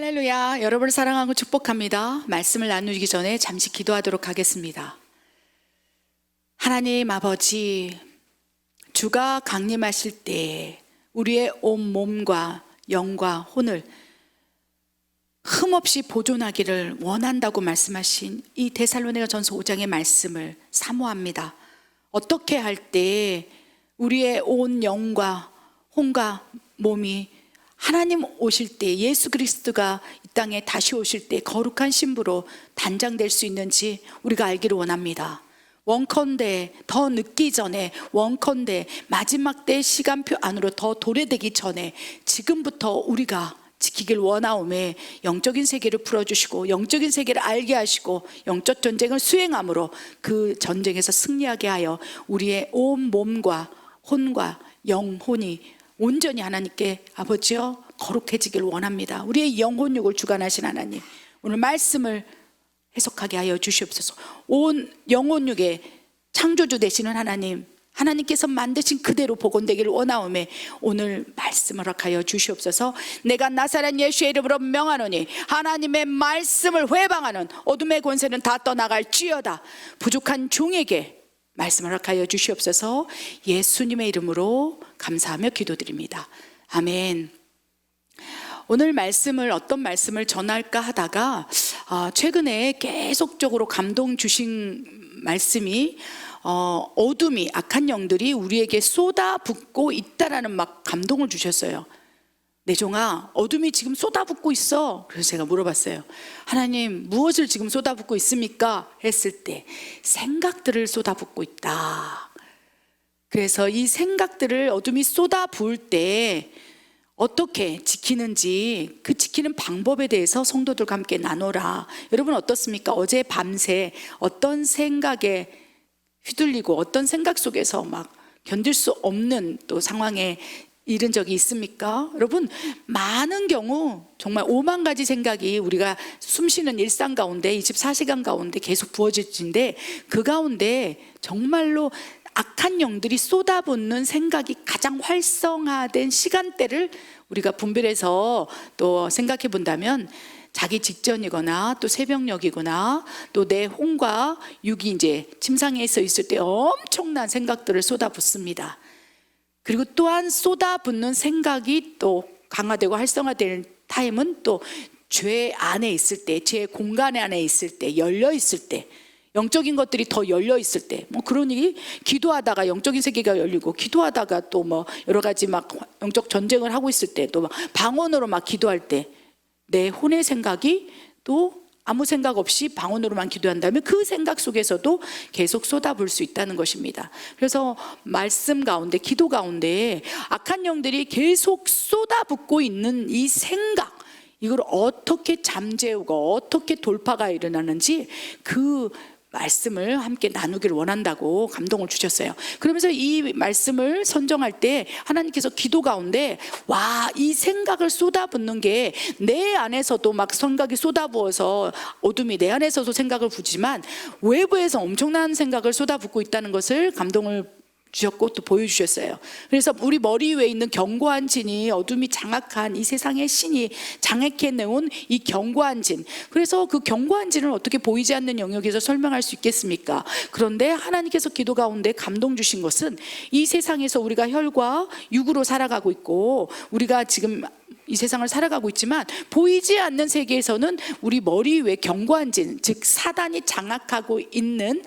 할렐루야. 여러분을 사랑하고 축복합니다. 말씀을 나누기 전에 잠시 기도하도록 하겠습니다. 하나님 아버지, 주가 강림하실 때 우리의 온 몸과 영과 혼을 흠없이 보존하기를 원한다고 말씀하신 이 데살로니가전서 5장의 말씀을 사모합니다. 어떻게 할 때 우리의 온 영과 혼과 몸이 하나님 오실 때, 예수 그리스도가 이 땅에 다시 오실 때 거룩한 신부로 단장될 수 있는지 우리가 알기를 원합니다. 원컨대 더 늦기 전에, 원컨대 마지막 때 시간표 안으로 더 도래되기 전에 지금부터 우리가 지키길 원하오매 영적인 세계를 풀어주시고 영적인 세계를 알게 하시고 영적 전쟁을 수행함으로 그 전쟁에서 승리하게 하여 우리의 온 몸과 혼과 영혼이 온전히 하나님께 아버지여 거룩해지길 원합니다. 우리의 영혼육을 주관하신 하나님, 오늘 말씀을 해석하게 하여 주시옵소서. 온 영혼육의 창조주 되시는 하나님, 하나님께서 만드신 그대로 복원되기를 원하오매 오늘 말씀을 허락하여 주시옵소서. 내가 나사렛 예수의 이름으로 명하노니 하나님의 말씀을 회방하는 어둠의 권세는 다 떠나갈지어다. 부족한 종에게 말씀을 허락하여 주시옵소서. 예수님의 이름으로 감사하며 기도드립니다. 아멘. 오늘 말씀을 어떤 말씀을 전할까 하다가 최근에 계속적으로 감동 주신 말씀이 어둠이, 악한 영들이 우리에게 쏟아붓고 있다라는 막 감동을 주셨어요. 내 종아, 어둠이 지금 쏟아붓고 있어. 그래서 제가 물어봤어요. 하나님, 무엇을 지금 쏟아붓고 있습니까? 했을 때 생각들을 쏟아붓고 있다. 그래서 이 생각들을 어둠이 쏟아부을 때 어떻게 지키는지, 그 지키는 방법에 대해서 성도들과 함께 나눠라. 여러분 어떻습니까? 어제 밤새 어떤 생각에 휘둘리고 어떤 생각 속에서 막 견딜 수 없는 또 상황에 이른 적이 있습니까? 여러분, 많은 경우 정말 5만 가지 생각이 우리가 숨쉬는 일상 가운데 24시간 가운데 계속 부어질진데, 그 가운데 정말로 악한 영들이 쏟아붓는 생각이 가장 활성화된 시간대를 우리가 분별해서 또 생각해 본다면, 자기 직전이거나 또 새벽녘이거나 또 내 혼과 육이 이제 침상에 있을 때 엄청난 생각들을 쏟아붓습니다. 그리고 또한 쏟아붓는 생각이 또 강화되고 활성화되는 타임은 또 죄 안에 있을 때, 죄 공간 안에 있을 때, 열려 있을 때, 영적인 것들이 더 열려 있을 때, 뭐 그러니 기도하다가 영적인 세계가 열리고, 기도하다가 또 뭐 여러 가지 막 영적 전쟁을 하고 있을 때, 또 막 방언으로 막 기도할 때 내 혼의 생각이 또 아무 생각 없이 방언으로만 기도한다면 그 생각 속에서도 계속 쏟아부을 수 있다는 것입니다. 그래서 말씀 가운데, 기도 가운데 악한 영들이 계속 쏟아붓고 있는 이 생각, 이걸 어떻게 잠재우고 어떻게 돌파가 일어나는지 그 말씀을 함께 나누기를 원한다고 감동을 주셨어요. 그러면서 이 말씀을 선정할 때 하나님께서 기도 가운데 와, 이 생각을 쏟아붓는 게 내 안에서도 막 생각이 쏟아부어서 어둠이 내 안에서도 생각을 부지만 외부에서 엄청난 생각을 쏟아붓고 있다는 것을 감동을 주셨고 또 보여주셨어요. 그래서 우리 머리 위에 있는 견고한 진이, 어둠이 장악한 이 세상의 신이 장악해내온 이 견고한 진, 그래서 그 견고한 진을 어떻게 보이지 않는 영역에서 설명할 수 있겠습니까? 그런데 하나님께서 기도 가운데 감동 주신 것은 이 세상에서 우리가 혈과 육으로 살아가고 있고, 우리가 지금 이 세상을 살아가고 있지만 보이지 않는 세계에서는 우리 머리 위에 견고한 진, 즉 사단이 장악하고 있는,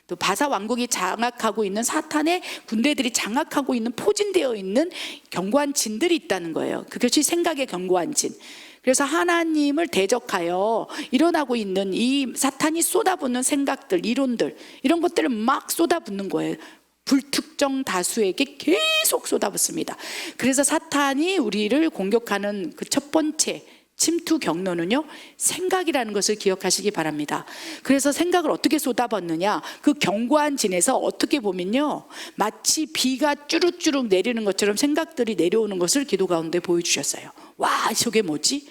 또 바사 왕국이 장악하고 있는, 사탄의 군대들이 장악하고 있는, 포진되어 있는 견고한 진들이 있다는 거예요. 그것이 생각의 견고한 진. 그래서 하나님을 대적하여 일어나고 있는 이 사탄이 쏟아붓는 생각들, 이론들, 이런 것들을 막 쏟아붓는 거예요. 불특정 다수에게 계속 쏟아붓습니다. 그래서 사탄이 우리를 공격하는 그 첫 번째 침투 경로는요, 생각이라는 것을 기억하시기 바랍니다. 그래서 생각을 어떻게 쏟아붓느냐, 그 견고한 진에서 어떻게 보면요, 마치 비가 쭈룩쭈룩 내리는 것처럼 생각들이 내려오는 것을 기도 가운데 보여주셨어요. 와, 저게 뭐지?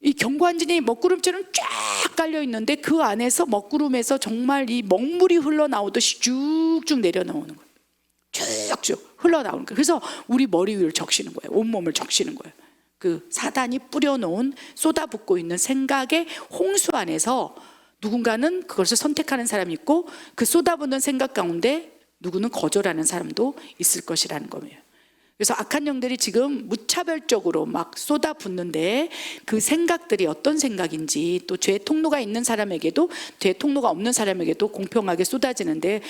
이 견고한 진이 먹구름처럼 쫙 깔려 있는데 그 안에서 먹구름에서 정말 이 먹물이 흘러나오듯이 쭉쭉 내려나오는 거예요. 쭉쭉 흘러나오는 거예요. 그래서 우리 머리 위를 적시는 거예요. 온몸을 적시는 거예요. 그 사단이 뿌려놓은 쏟아붓고 있는 생각의 홍수 안에서 누군가는 그것을 선택하는 사람이 있고 그 쏟아붓는 생각 가운데 누구는 거절하는 사람도 있을 것이라는 거예요. 그래서 악한 영들이 지금 무차별적으로 막 쏟아붓는데 그 생각들이 어떤 생각인지, 또 죄의 통로가 있는 사람에게도 죄의 통로가 없는 사람에게도 공평하게 쏟아지는데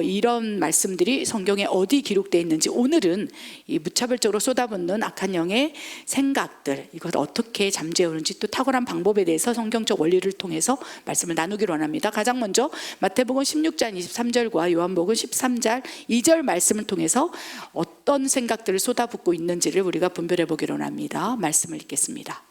이런 말씀들이 성경에 어디 기록되어 있는지, 오늘은 이 무차별적으로 쏟아붓는 악한 영의 생각들, 이걸 어떻게 잠재우는지 또 탁월한 방법에 대해서 성경적 원리를 통해서 말씀을 나누기를 원합니다. 가장 먼저 마태복음 16장 23절과 요한복음 13장 2절 말씀을 통해서 어떤 생각들을 쏟아붓고 있는지를 우리가 분별해 보기로 합니다. 말씀을 읽겠습니다.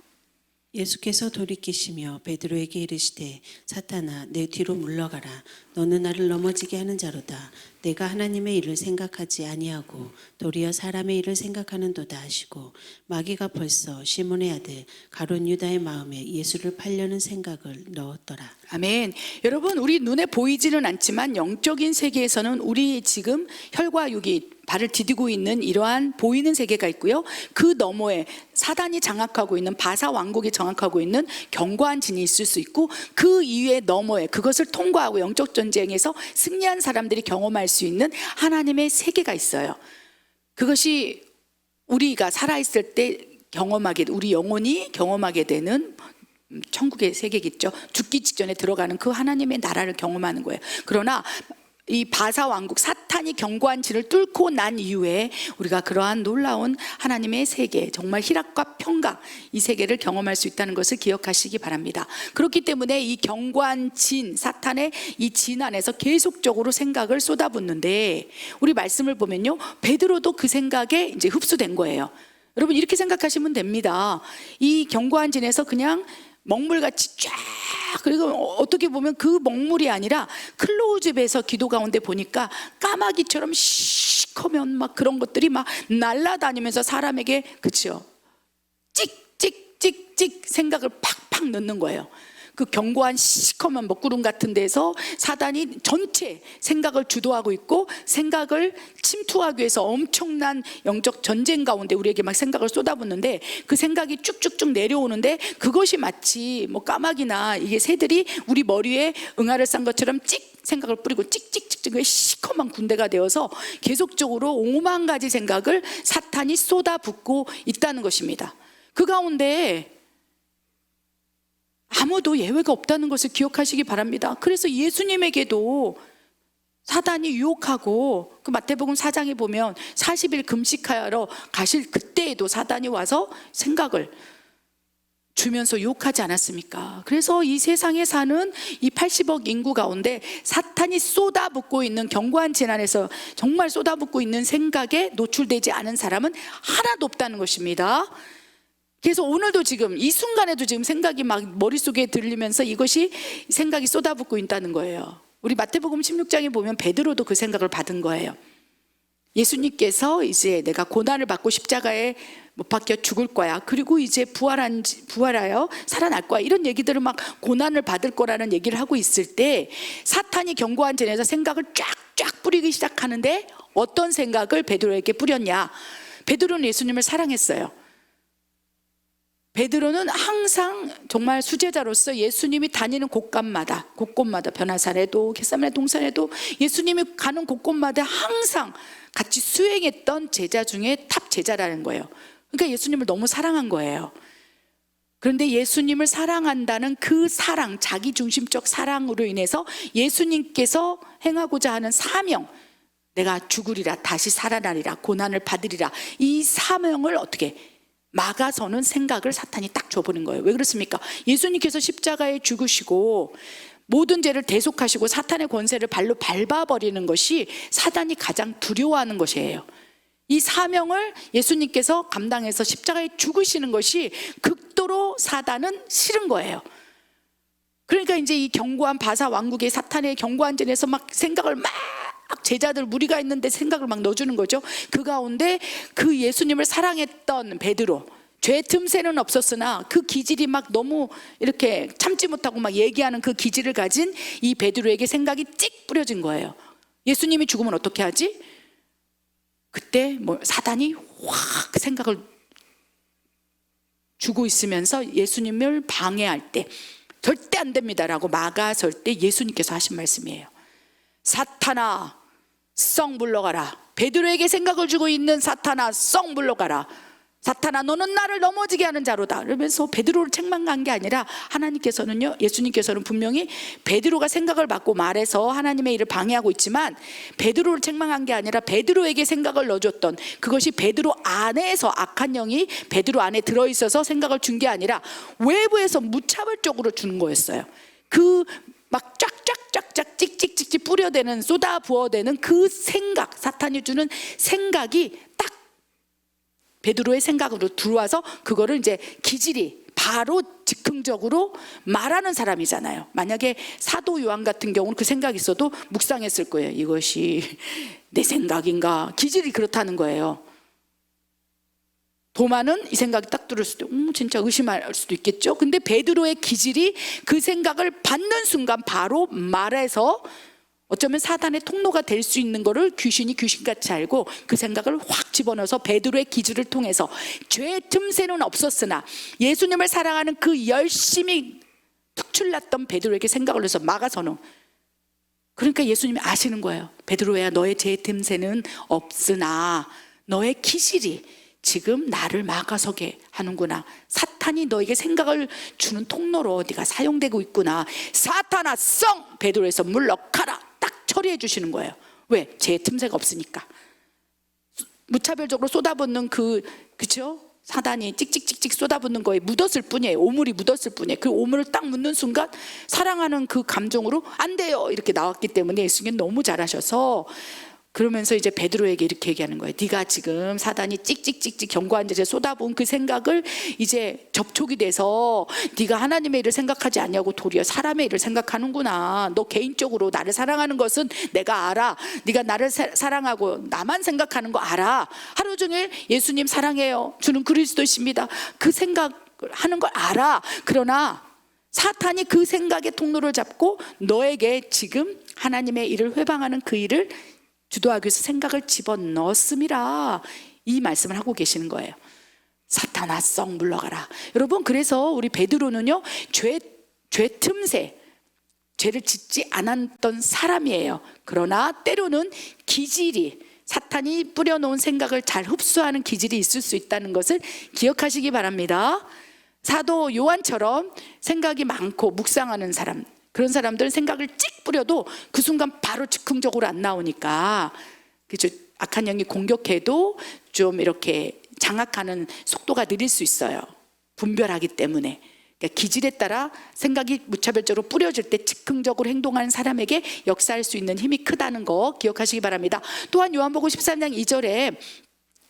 예수께서 돌이키시며 베드로에게 이르시되 사탄아 내 뒤로 물러가라. 너는 나를 넘어지게 하는 자로다. 내가 하나님의 일을 생각하지 아니하고 도리어 사람의 일을 생각하는도다 하시고, 마귀가 벌써 시몬의 아들 가룟 유다의 마음에 예수를 팔려는 생각을 넣었더라. 아멘. 여러분, 우리 눈에 보이지는 않지만 영적인 세계에서는 우리 지금 혈과 육이 발을 디디고 있는 이러한 보이는 세계가 있고요. 그 너머에 사단이 장악하고 있는, 바사 왕국이 장악하고 있는 견고한 진이 있을 수 있고, 그 이외의 너머에 그것을 통과하고 영적 전쟁에서 승리한 사람들이 경험할 수 있는 하나님의 세계가 있어요. 그것이 우리가 살아있을 때 경험하게, 우리 영혼이 경험하게 되는 천국의 세계겠죠. 죽기 직전에 들어가는 그 하나님의 나라를 경험하는 거예요. 그러나 이 바사 왕국, 사탄이 견고한 진을 뚫고 난 이후에 우리가 그러한 놀라운 하나님의 세계, 정말 희락과 평강, 이 세계를 경험할 수 있다는 것을 기억하시기 바랍니다. 그렇기 때문에 이 견고한 진, 사탄의 이 진 안에서 계속적으로 생각을 쏟아붓는데, 우리 말씀을 보면요, 베드로도 그 생각에 이제 흡수된 거예요. 여러분, 이렇게 생각하시면 됩니다. 이 견고한 진에서 그냥 먹물같이 쫙, 그리고 어떻게 보면 그 먹물이 아니라 클로즈업에서 기도 가운데 보니까 까마귀처럼 시커먼 막 그런 것들이 막 날아다니면서 사람에게, 그렇죠, 찍찍찍찍 생각을 팍팍 넣는 거예요. 그 견고한 시커먼 먹구름 같은 데서 사단이 전체 생각을 주도하고 있고, 생각을 침투하기 위해서 엄청난 영적 전쟁 가운데 우리에게 막 생각을 쏟아붓는데, 그 생각이 쭉쭉쭉 내려오는데 그것이 마치 뭐 까마귀나 이게 새들이 우리 머리에 응아를 싼 것처럼 생각을 뿌리고 찍찍찍찍 시커먼 군대가 되어서 계속적으로 5만 가지 생각을 사탄이 쏟아붓고 있다는 것입니다. 그 가운데 아무도 예외가 없다는 것을 기억하시기 바랍니다. 그래서 예수님에게도 사단이 유혹하고, 그 마태복음 4장에 보면 40일 금식하러 가실 그때에도 사단이 와서 생각을 주면서 유혹하지 않았습니까? 그래서 이 세상에 사는 이 80억 인구 가운데 사탄이 쏟아붓고 있는 견고한 진 안에서 정말 쏟아붓고 있는 생각에 노출되지 않은 사람은 하나도 없다는 것입니다. 그래서 오늘도 지금 이 순간에도 지금 생각이 막 머릿속에 들리면서 이것이 생각이 쏟아붓고 있다는 거예요. 우리 마태복음 16장에 보면 베드로도 그 생각을 받은 거예요. 예수님께서 이제 내가 고난을 받고 십자가에 못 박혀 죽을 거야, 그리고 이제 부활하여 살아날 거야, 이런 얘기들을 막 고난을 받을 거라는 얘기를 하고 있을 때 사탄이 견고한 진에서 생각을 쫙쫙 뿌리기 시작하는데, 어떤 생각을 베드로에게 뿌렸냐? 베드로는 예수님을 사랑했어요. 베드로는 항상 정말 수제자로서 예수님이 다니는 곳곳마다 변화산에도 겟세마네 동산에도 예수님이 가는 곳곳마다 항상 같이 수행했던 제자 중에 탑 제자라는 거예요. 그러니까 예수님을 너무 사랑한 거예요. 그런데 예수님을 사랑한다는 그 사랑, 자기중심적 사랑으로 인해서 예수님께서 행하고자 하는 사명, 내가 죽으리라 다시 살아나리라 고난을 받으리라, 이 사명을 어떻게 막아서는 생각을 사탄이 딱 줘버린 거예요. 왜 그렇습니까? 예수님께서 십자가에 죽으시고 모든 죄를 대속하시고 사탄의 권세를 발로 밟아버리는 것이 사단이 가장 두려워하는 것이에요. 이 사명을 예수님께서 감당해서 십자가에 죽으시는 것이 극도로 사단은 싫은 거예요. 그러니까 이제 이 견고한 바사 왕국의 사탄의 견고한 전에서 막 생각을 막 제자들 무리가 있는데 생각을 막 넣어주는 거죠. 그 가운데 그 예수님을 사랑했던 베드로, 죄 틈새는 없었으나 그 기질이 막 너무 이렇게 참지 못하고 막 얘기하는 그 기질을 가진 이 베드로에게 생각이 찍 뿌려진 거예요. 예수님이 죽으면 어떻게 하지? 그때 뭐 사단이 확 생각을 주고 있으면서 예수님을 방해할 때 절대 안 됩니다라고 막아설 때 예수님께서 하신 말씀이에요. 사탄아 썩 물러가라. 베드로에게 생각을 주고 있는 사탄아 썩 물러가라. 사탄아 너는 나를 넘어지게 하는 자로다. 그러면서 베드로를 책망한 게 아니라 하나님께서는요, 예수님께서는 분명히 베드로가 생각을 받고 말해서 하나님의 일을 방해하고 있지만 베드로를 책망한 게 아니라 베드로에게 생각을 넣어줬던, 그것이 베드로 안에서 악한 영이 베드로 안에 들어있어서 생각을 준 게 아니라 외부에서 무차별적으로 주는 거였어요. 그 막 쫙쫙쫙쫙 찍찍찍찍 뿌려대는, 쏟아 부어대는 그 생각, 사탄이 주는 생각이 딱 베드로의 생각으로 들어와서 그거를 이제 기질이 바로 즉흥적으로 말하는 사람이잖아요. 만약에 사도 요한 같은 경우는 그 생각이 있어도 묵상했을 거예요. 이것이 내 생각인가? 기질이 그렇다는 거예요. 도마는 이 생각이 딱 들었을 때 진짜 의심할 수도 있겠죠. 근데 베드로의 기질이 그 생각을 받는 순간 바로 말해서 어쩌면 사단의 통로가 될 수 있는 거를 귀신이 귀신같이 알고 그 생각을 확 집어넣어서 베드로의 기질을 통해서 죄의 틈새는 없었으나 예수님을 사랑하는 그 열심히 특출났던 베드로에게 생각을 해서 막아서는, 그러니까 예수님이 아시는 거예요. 베드로야 너의 죄의 틈새는 없으나 너의 기질이 지금 나를 막아서게 하는구나. 사탄이 너에게 생각을 주는 통로로 네가 사용되고 있구나. 사탄아 썩 베드로에서 물러가라. 딱 처리해 주시는 거예요. 왜? 제 틈새가 없으니까. 무차별적으로 쏟아붓는 그쵸? 사단이 찍찍찍찍 쏟아붓는 거에 묻었을 뿐이에요. 오물이 묻었을 뿐이에요. 그 오물을 딱 묻는 순간 사랑하는 그 감정으로 안 돼요 이렇게 나왔기 때문에 예수님이 너무 잘하셔서, 그러면서 이제 베드로에게 이렇게 얘기하는 거예요. 네가 지금 사단이 찍찍찍찍 견고한 데서 쏟아부은 그 생각을 이제 접촉이 돼서 네가 하나님의 일을 생각하지 않냐고 도리어 사람의 일을 생각하는구나. 너 개인적으로 나를 사랑하는 것은 내가 알아. 네가 나를 사랑하고 나만 생각하는 거 알아. 하루 종일 예수님 사랑해요, 주는 그리스도십니다, 그 생각을 하는 걸 알아. 그러나 사탄이 그 생각의 통로를 잡고 너에게 지금 하나님의 일을 회방하는 그 일을 주도하기 위해서 생각을 집어넣었음이라, 이 말씀을 하고 계시는 거예요. 사탄아 썩 물러가라. 여러분, 그래서 우리 베드로는요 죄 틈새, 죄를 짓지 않았던 사람이에요. 그러나 때로는 기질이, 사탄이 뿌려놓은 생각을 잘 흡수하는 기질이 있을 수 있다는 것을 기억하시기 바랍니다. 사도 요한처럼 생각이 많고 묵상하는 사람, 그런 사람들은 생각을 찍 뿌려도 그 순간 바로 즉흥적으로 안 나오니까, 그죠? 악한 영이 공격해도 좀 이렇게 장악하는 속도가 느릴 수 있어요. 분별하기 때문에. 그러니까 기질에 따라 생각이 무차별적으로 뿌려질 때 즉흥적으로 행동하는 사람에게 역사할 수 있는 힘이 크다는 거 기억하시기 바랍니다. 또한 요한복음 13장 2절에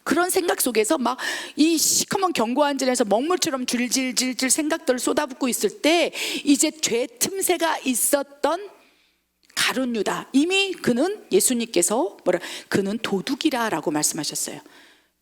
그런 생각 속에서 막 이 시커먼 견고한 질에서 먹물처럼 줄질질질 생각들을 쏟아붓고 있을 때 이제 죄 틈새가 있었던 가룟 유다, 이미 그는 예수님께서 그는 도둑이라 라고 말씀하셨어요.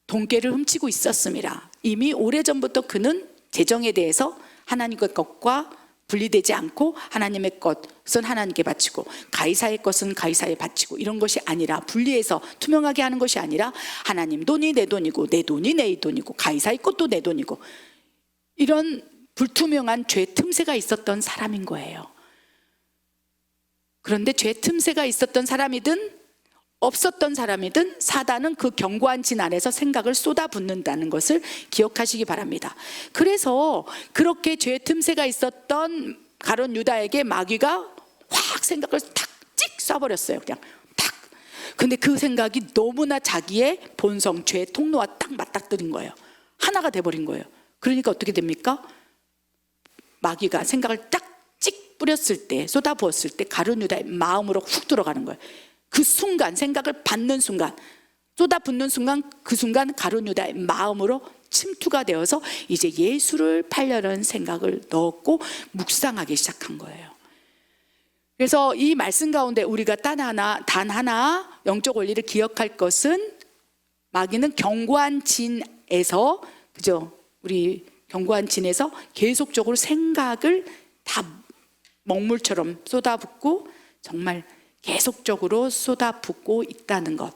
돈깨를 훔치고 있었음이라. 이미 오래전부터 그는 재정에 대해서 하나님의 것과 분리되지 않고 하나님의 것은 하나님께 바치고 가이사의 것은 가이사에 바치고 이런 것이 아니라, 분리해서 투명하게 하는 것이 아니라 하나님 돈이 내 돈이고 내 돈이 내 돈이고 가이사의 것도 내 돈이고, 이런 불투명한 죄 틈새가 있었던 사람인 거예요. 그런데 죄 틈새가 있었던 사람이든 없었던 사람이든 사단은 그 견고한 진 안에서 생각을 쏟아붓는다는 것을 기억하시기 바랍니다. 그래서 그렇게 죄 틈새가 있었던 가룟 유다에게 마귀가 확 생각을 탁 찍 쏴버렸어요. 그냥 탁. 근데 그 생각이 너무나 자기의 본성, 죄의 통로와 딱 맞닥뜨린 거예요. 하나가 돼버린 거예요. 그러니까 어떻게 됩니까? 마귀가 생각을 딱 찍 뿌렸을 때, 쏟아부었을 때 가룟 유다의 마음으로 훅 들어가는 거예요. 그 순간, 생각을 받는 순간, 쏟아붓는 순간, 그 순간 가룟 유다의 마음으로 침투가 되어서 이제 예수를 팔려는 생각을 넣었고 묵상하기 시작한 거예요. 그래서 이 말씀 가운데 우리가 단 하나 영적 원리를 기억할 것은, 마귀는 견고한 진에서, 그죠? 우리 견고한 진에서 계속적으로 생각을 다 먹물처럼 쏟아붓고 정말 계속적으로 쏟아붓고 있다는 것.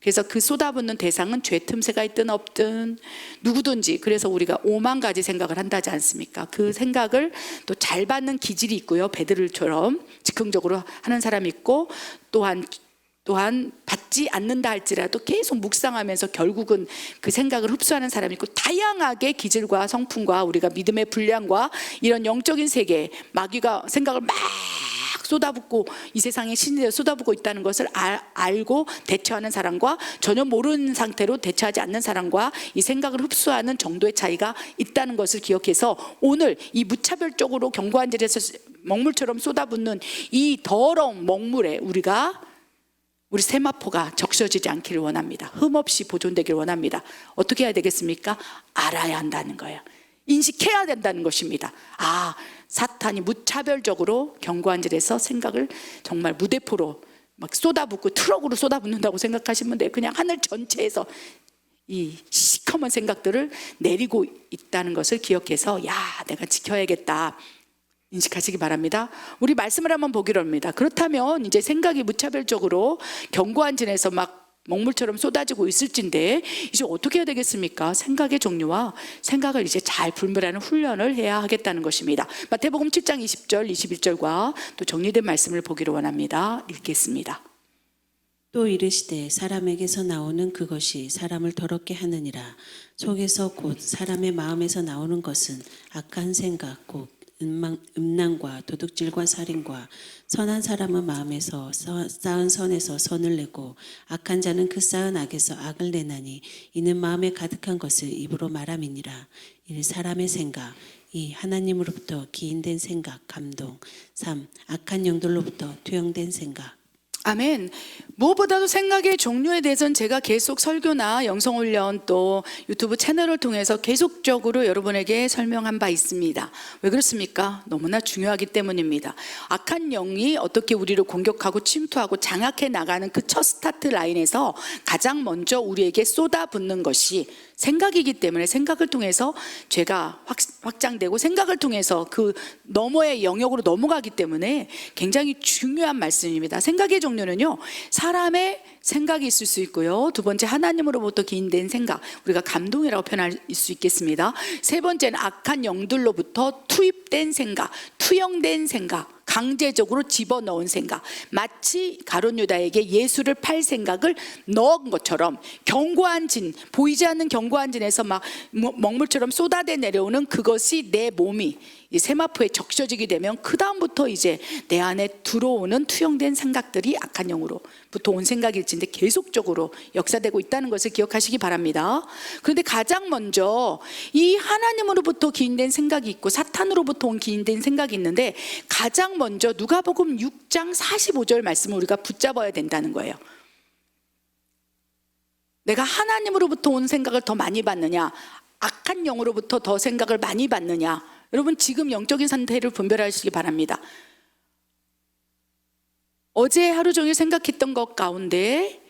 그래서 그 쏟아붓는 대상은 죄 틈새가 있든 없든 누구든지, 그래서 우리가 5만 가지 생각을 한다지 않습니까? 그 생각을 또 잘 받는 기질이 있고요. 베드로처럼 즉흥적으로 하는 사람이 있고, 또한 받지 않는다 할지라도 계속 묵상하면서 결국은 그 생각을 흡수하는 사람이 있고, 다양하게 기질과 성품과 우리가 믿음의 분량과 이런 영적인 세계, 마귀가 생각을 막 쏟아붓고 이 세상에 신이 쏟아붓고 있다는 것을 알고 대처하는 사람과 전혀 모르는 상태로 대처하지 않는 사람과 이 생각을 흡수하는 정도의 차이가 있다는 것을 기억해서, 오늘 이 무차별적으로 견고한 질에서 먹물처럼 쏟아붓는 이 더러운 먹물에 우리 세마포가 적셔지지 않기를 원합니다. 흠없이 보존되기를 원합니다. 어떻게 해야 되겠습니까? 알아야 한다는 거예요. 인식해야 된다는 것입니다. 사탄이 무차별적으로 견고한 질에서 생각을 정말 무대포로 막 쏟아붓고 트럭으로 쏟아붓는다고 생각하시면 돼요. 그냥 하늘 전체에서 이 시커먼 생각들을 내리고 있다는 것을 기억해서, 내가 지켜야겠다 인식하시기 바랍니다. 우리 말씀을 한번 보기로 합니다. 그렇다면 이제 생각이 무차별적으로 견고한 진에서 막 먹물처럼 쏟아지고 있을진데 이제 어떻게 해야 되겠습니까? 생각의 종류와 생각을 이제 잘 분별하는 훈련을 해야 하겠다는 것입니다. 마태복음 7장 20절 21절과 또 정리된 말씀을 보기로 원합니다. 읽겠습니다. 또 이르시되 사람에게서 나오는 그것이 사람을 더럽게 하느니라. 속에서 곧 사람의 마음에서 나오는 것은 악한 생각 곧 음란과 도둑질과 살인과, 선한 사람은 마음에서 쌓은 선에서 선을 내고 악한 자는 그 쌓은 악에서 악을 내나니 이는 마음에 가득한 것을 입으로 말함이니라. 일 사람의 생각, 2. 하나님으로부터 기인된 생각, 감동. 3. 악한 영들로부터 투영된 생각. 아멘. 무엇보다도 생각의 종류에 대해서는 제가 계속 설교나 영성훈련 또 유튜브 채널을 통해서 계속적으로 여러분에게 설명한 바 있습니다. 왜 그렇습니까? 너무나 중요하기 때문입니다. 악한 영이 어떻게 우리를 공격하고 침투하고 장악해 나가는 그 첫 스타트 라인에서 가장 먼저 우리에게 쏟아붓는 것이 생각이기 때문에, 생각을 통해서 죄가 확장되고 생각을 통해서 그 너머의 영역으로 넘어가기 때문에 굉장히 중요한 말씀입니다. 생각의 종류는요, 사람의 생각이 있을 수 있고요, 두 번째 하나님으로부터 기인된 생각, 우리가 감동이라고 표현할 수 있겠습니다. 세 번째는 악한 영들로부터 투입된 생각, 투영된 생각, 강제적으로 집어넣은 생각, 마치 가룟 유다에게 예수를 팔 생각을 넣은 것처럼 견고한 진, 보이지 않는 견고한 진에서 막 먹물처럼 쏟아내 내려오는 그것이 내 몸이 이 세마포에 적셔지게 되면 그 다음부터 이제 내 안에 들어오는 투영된 생각들이 악한 영으로부터 온 생각일진데 계속적으로 역사되고 있다는 것을 기억하시기 바랍니다. 그런데 가장 먼저 이 하나님으로부터 기인된 생각이 있고 사탄으로부터 온 기인된 생각이 있는데, 가장 먼저 누가복음 6장 45절 말씀을 우리가 붙잡아야 된다는 거예요. 내가 하나님으로부터 온 생각을 더 많이 받느냐, 악한 영으로부터 더 생각을 많이 받느냐, 여러분 지금 영적인 상태를 분별하시기 바랍니다. 어제 하루 종일 생각했던 것 가운데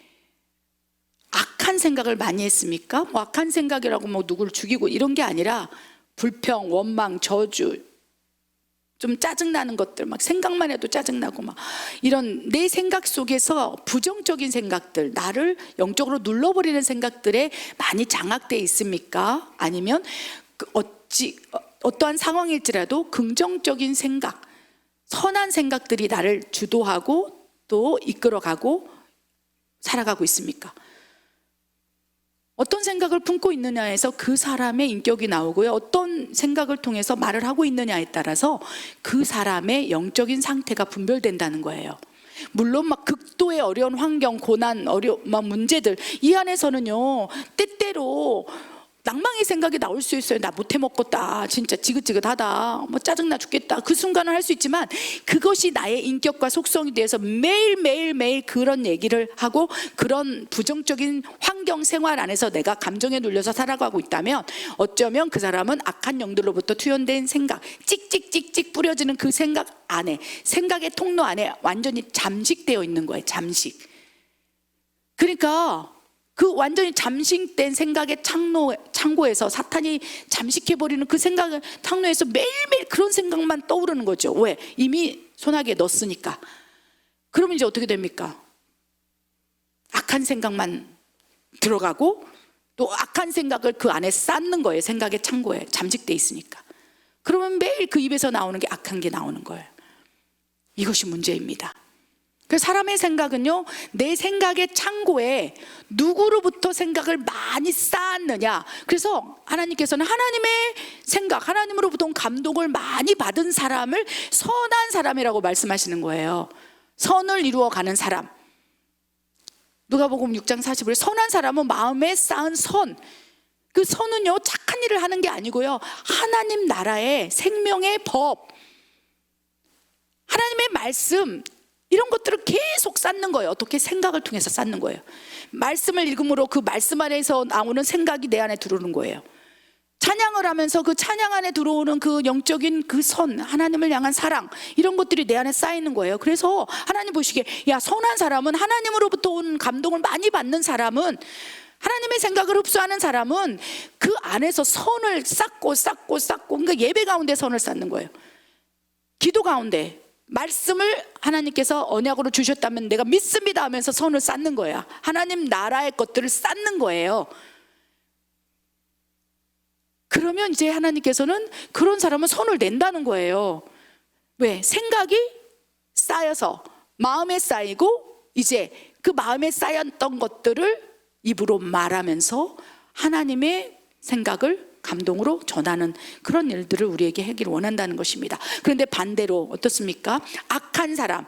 악한 생각을 많이 했습니까? 뭐 악한 생각이라고 뭐 누구를 죽이고 이런 게 아니라 불평, 원망, 저주, 좀 짜증나는 것들, 막 생각만 해도 짜증나고 막 이런 내 생각 속에서 부정적인 생각들, 나를 영적으로 눌러버리는 생각들에 많이 장악되어 있습니까? 아니면 어떠한 상황일지라도 긍정적인 생각, 선한 생각들이 나를 주도하고 또 이끌어가고 살아가고 있습니까? 어떤 생각을 품고 있느냐에서 그 사람의 인격이 나오고요, 어떤 생각을 통해서 말을 하고 있느냐에 따라서 그 사람의 영적인 상태가 분별된다는 거예요. 물론 막 극도의 어려운 환경, 고난, 막 문제들 이 안에서는요, 때때로 낭망의 생각이 나올 수 있어요. 나 못해 먹겠다, 진짜 지긋지긋하다, 뭐 짜증나 죽겠다, 그 순간은 할 수 있지만 그것이 나의 인격과 속성에 대해서 매일 그런 얘기를 하고 그런 부정적인 환경 생활 안에서 내가 감정에 눌려서 살아가고 있다면 어쩌면 그 사람은 악한 영들로부터 투현된 생각, 찍찍찍찍 뿌려지는 그 생각 안에, 생각의 통로 안에 완전히 잠식되어 있는 거예요. 잠식. 그러니까 그 완전히 잠식된 생각의 창고에서 사탄이 잠식해버리는 그 생각을 창고에서 매일매일 그런 생각만 떠오르는 거죠. 왜? 이미 소나기에 넣었으니까. 그러면 이제 어떻게 됩니까? 악한 생각만 들어가고 또 악한 생각을 그 안에 쌓는 거예요. 생각의 창고에 잠식돼 있으니까. 그러면 매일 그 입에서 나오는 게 악한 게 나오는 거예요. 이것이 문제입니다. 그 사람의 생각은요, 내 생각의 창고에 누구로부터 생각을 많이 쌓았느냐. 그래서 하나님께서는 하나님의 생각, 하나님으로부터 온 감동을 많이 받은 사람을 선한 사람이라고 말씀하시는 거예요. 선을 이루어가는 사람. 누가복음 6장 40절에 선한 사람은 마음에 쌓은 선, 그 선은요 착한 일을 하는 게 아니고요, 하나님 나라의 생명의 법, 하나님의 말씀, 이런 것들을 계속 쌓는 거예요. 어떻게? 생각을 통해서 쌓는 거예요. 말씀을 읽음으로 그 말씀 안에서 나오는 생각이 내 안에 들어오는 거예요. 찬양을 하면서 그 찬양 안에 들어오는 그 영적인 그 선, 하나님을 향한 사랑, 이런 것들이 내 안에 쌓이는 거예요. 그래서 하나님 보시기에, 야, 선한 사람은, 하나님으로부터 온 감동을 많이 받는 사람은, 하나님의 생각을 흡수하는 사람은 그 안에서 선을 쌓고 그러니까 예배 가운데 선을 쌓는 거예요. 기도 가운데 말씀을 하나님께서 언약으로 주셨다면 내가 믿습니다 하면서 선을 쌓는 거야. 하나님 나라의 것들을 쌓는 거예요. 그러면 이제 하나님께서는 그런 사람은 선을 낸다는 거예요. 왜? 생각이 쌓여서 마음에 쌓이고, 이제 그 마음에 쌓였던 것들을 입으로 말하면서 하나님의 생각을 감동으로 전하는 그런 일들을 우리에게 하기를 원한다는 것입니다. 그런데 반대로 어떻습니까? 악한 사람,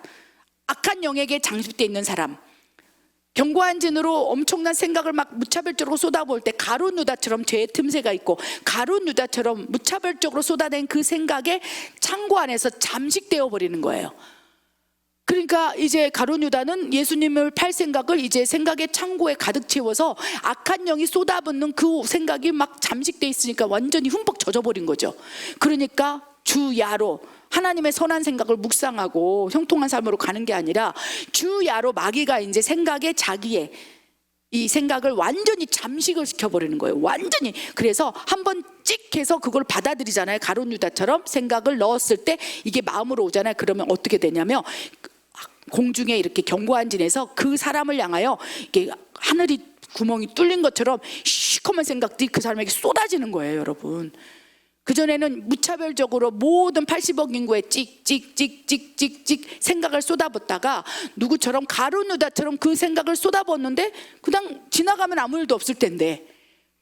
악한 영에게 장식되어 있는 사람, 견고한 진으로 엄청난 생각을 막 무차별적으로 쏟아부을 때 가룟 유다처럼 죄의 틈새가 있고, 가룟 유다처럼 무차별적으로 쏟아낸 그 생각의 창고 안에서 잠식되어 버리는 거예요. 그러니까 이제 가룟 유다는 예수님을 팔 생각을 이제 생각의 창고에 가득 채워서 악한 영이 쏟아붓는 그 생각이 막 잠식돼 있으니까 완전히 흠뻑 젖어버린 거죠. 그러니까 주야로 하나님의 선한 생각을 묵상하고 형통한 삶으로 가는 게 아니라 주야로 마귀가 이제 생각에 자기의 이 생각을 완전히 잠식을 시켜버리는 거예요. 완전히. 그래서 한번 찍 해서 그걸 받아들이잖아요. 가룟 유다처럼 생각을 넣었을 때 이게 마음으로 오잖아요. 그러면 어떻게 되냐면 공중에 이렇게 견고한 진에서 그 사람을 향하여 이게 하늘이 구멍이 뚫린 것처럼 시커먼 생각들이 그 사람에게 쏟아지는 거예요, 여러분. 그전에는 무차별적으로 모든 80억 인구에 찍찍찍찍찍찍 생각을 쏟아붓다가 누구처럼 가룟 유다처럼 그 생각을 쏟아붓는데 그냥 지나가면 아무 일도 없을 텐데,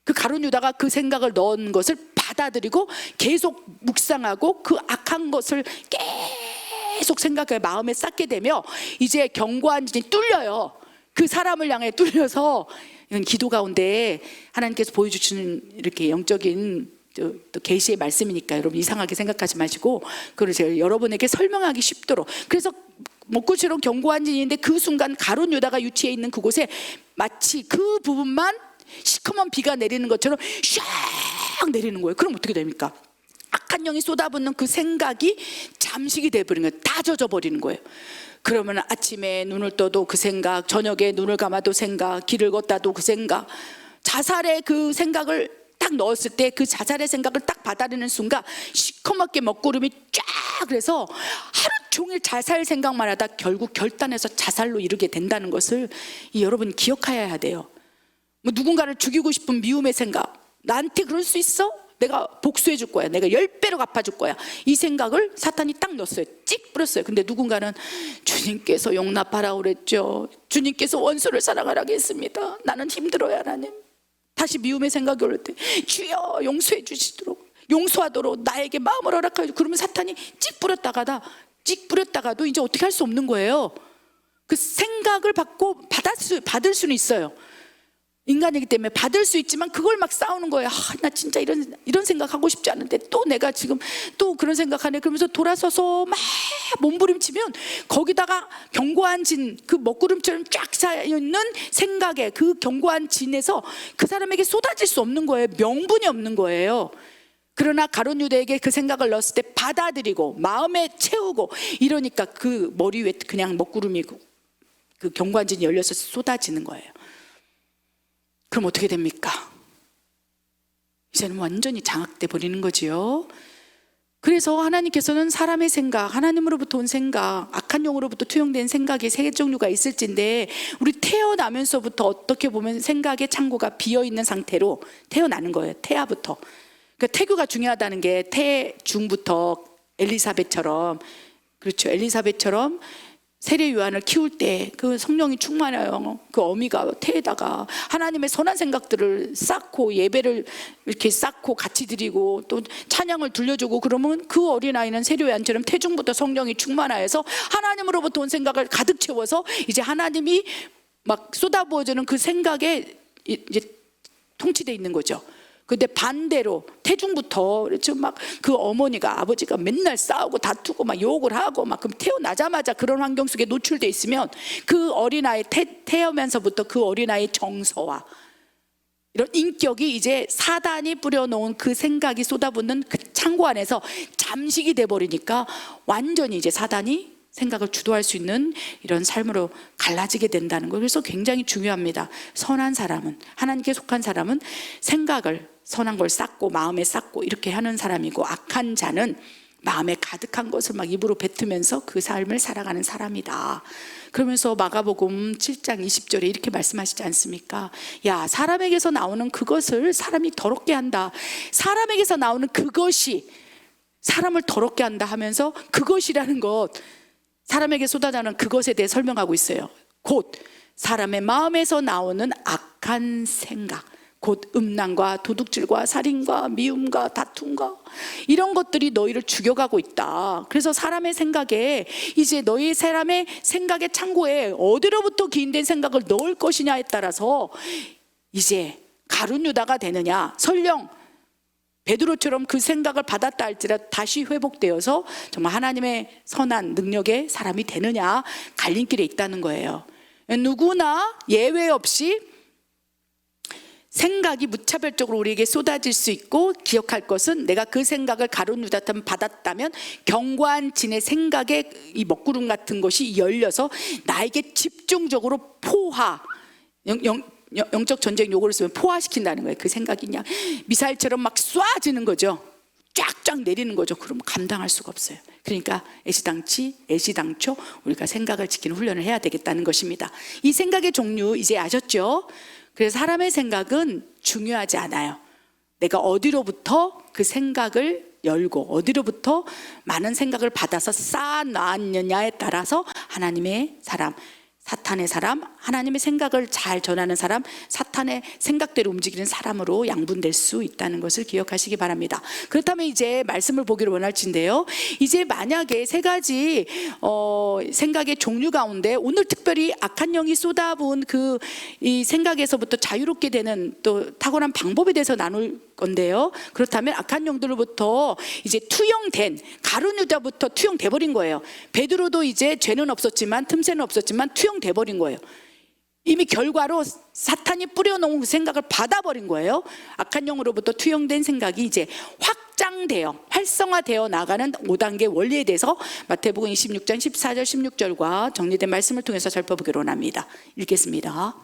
그 가룟 유다가 그 생각을 넣은 것을 받아들이고 계속 묵상하고 그 악한 것을 계속 생각해 마음에 쌓게 되며 이제 견고한 진이 뚫려요. 그 사람을 향해 뚫려서, 기도 가운데 하나님께서 보여주시는 이렇게 영적인 또 계시의 말씀이니까 여러분 이상하게 생각하지 마시고, 그걸 제가 여러분에게 설명하기 쉽도록. 그래서 먹구처럼 견고한 진인데 그 순간 가룟 유다가 유치해 있는 그곳에 마치 그 부분만 시커먼 비가 내리는 것처럼 샥 내리는 거예요. 그럼 어떻게 됩니까? 악한 영이 쏟아붓는 그 생각이 잠식이 돼버리는 거예요. 다 젖어버리는 거예요. 그러면 아침에 눈을 떠도 그 생각, 저녁에 눈을 감아도 생각, 길을 걷다도 그 생각, 자살의 그 생각을 딱 넣었을 때 그 자살의 생각을 딱 받아들이는 순간 시커멓게 먹구름이 쫙, 그래서 하루 종일 자살 생각만 하다 결국 결단해서 자살로 이르게 된다는 것을 여러분 기억해야 돼요. 뭐 누군가를 죽이고 싶은 미움의 생각, 나한테 그럴 수 있어? 내가 복수해 줄 거야, 내가 10배로 갚아줄 거야, 이 생각을 사탄이 딱 넣었어요. 찍 뿌렸어요. 근데 누군가는 주님께서 용납하라 그랬죠, 주님께서 원수를 사랑하라고 했습니다, 나는 힘들어요 하나님. 다시 미움의 생각이 올 때 주여 용서해 주시도록, 용서하도록 나에게 마음을 허락하여. 그러면 사탄이 찍 뿌렸다가도 이제 어떻게 할 수 없는 거예요. 그 생각을 받을 수는 있어요. 인간이기 때문에 받을 수 있지만 그걸 막 싸우는 거예요. 나 진짜 이런 생각하고 싶지 않은데 또 내가 지금 또 그런 생각하네. 그러면서 돌아서서 막 몸부림치면 거기다가 견고한 진, 그 먹구름처럼 쫙 쌓여있는 생각에 그 견고한 진에서 그 사람에게 쏟아질 수 없는 거예요. 명분이 없는 거예요. 그러나 가룟 유다에게 그 생각을 넣었을 때 받아들이고 마음에 채우고 이러니까 그 머리 위에 그냥 먹구름이 그 견고한 진이 열려서 쏟아지는 거예요. 그럼 어떻게 됩니까? 이제는 완전히 장악돼 버리는 거지요. 그래서 그래서 하나님께서는 사람의 생각, 하나님으로부터 온 생각, 악한 영으로부터 투영된 생각이 세 종류가 있을진데, 우리 태어나면서부터 어떻게 보면 생각의 창고가 비어있는 상태로 태어나는 거예요. 태아부터. 그러니까 태교가 중요하다는 게, 태중부터 엘리사벳처럼, 그렇죠, 엘리사벳처럼 세례 요한을 키울 때 그 성령이 충만해요. 그 어미가 태에다가 하나님의 선한 생각들을 쌓고 예배를 이렇게 쌓고 같이 드리고 또 찬양을 들려주고, 그러면 그 어린아이는 세례 요한처럼 태중부터 성령이 충만하여서 하나님으로부터 온 생각을 가득 채워서 이제 하나님이 막 쏟아부어주는 그 생각에 이제 통치되어 있는 거죠. 근데 반대로 태중부터, 그렇죠, 막 그 어머니가 아버지가 맨날 싸우고 다투고 막 욕을 하고 막, 그럼 태어나자마자 그런 환경 속에 노출돼 있으면 그 어린아이 태어면서부터 그 어린아이의 정서와 이런 인격이 이제 사단이 뿌려놓은 그 생각이 쏟아붓는 그 창고 안에서 잠식이 돼버리니까 완전히 이제 사단이 생각을 주도할 수 있는 이런 삶으로 갈라지게 된다는 거. 그래서 굉장히 중요합니다. 선한 사람은, 하나님께 속한 사람은 생각을, 선한 걸 쌓고 마음에 쌓고 이렇게 하는 사람이고, 악한 자는 마음에 가득한 것을 막 입으로 뱉으면서 그 삶을 살아가는 사람이다. 그러면서 마가복음 7장 20절에 이렇게 말씀하시지 않습니까? 야, 사람에게서 나오는 그것을 사람이 더럽게 한다. 사람에게서 나오는 그것이 사람을 더럽게 한다 하면서, 그것이라는 것, 사람에게 쏟아나는 그것에 대해 설명하고 있어요. 곧 사람의 마음에서 나오는 악한 생각, 곧 음란과 도둑질과 살인과 미움과 다툼과 이런 것들이 너희를 죽여가고 있다. 그래서 사람의 생각에, 이제 너희 사람의 생각의 창고에 어디로부터 기인된 생각을 넣을 것이냐에 따라서 이제 가룟 유다가 되느냐, 설령 베드로처럼 그 생각을 받았다 할지라도 다시 회복되어서 정말 하나님의 선한 능력의 사람이 되느냐, 갈림길에 있다는 거예요. 누구나 예외 없이 생각이 무차별적으로 우리에게 쏟아질 수 있고, 기억할 것은 내가 그 생각을 가룟 유다처럼 받았다면 견고한 진의 생각의 이 먹구름 같은 것이 열려서 나에게 집중적으로 포화, 영적 전쟁 용어를 쓰면 포화시킨다는 거예요. 그 생각이 그냥 미사일처럼 막 쏴지는 거죠. 쫙쫙 내리는 거죠. 그럼 감당할 수가 없어요. 그러니까 애시당초 우리가 생각을 지키는 훈련을 해야 되겠다는 것입니다. 이 생각의 종류 이제 아셨죠? 그래서 사람의 생각은 중요하지 않아요. 내가 어디로부터 그 생각을 열고 어디로부터 많은 생각을 받아서 쌓아놨느냐에 따라서 하나님의 사람, 사탄의 사람, 하나님의 생각을 잘 전하는 사람, 사탄의 생각대로 움직이는 사람으로 양분될 수 있다는 것을 기억하시기 바랍니다. 그렇다면 이제 말씀을 보기를 원할진데요, 이제 만약에 세 가지 생각의 종류 가운데 오늘 특별히 악한 영이 쏟아부은 그 이 생각에서부터 자유롭게 되는 또 탁월한 방법에 대해서 나눌 건데요, 그렇다면 악한 영들로부터 이제 투영된, 가룟 유다부터 투영돼 버린 거예요. 베드로도 이제 죄는 없었지만, 틈새는 없었지만 투영돼 버린 거예요. 이미 결과로 사탄이 뿌려놓은 그 생각을 받아버린 거예요. 악한 영으로부터 투영된 생각이 이제 확장되어 활성화되어 나가는 5단계 원리에 대해서 마태복음 26장 14절 16절과 정리된 말씀을 통해서 살펴보기로 합니다. 읽겠습니다.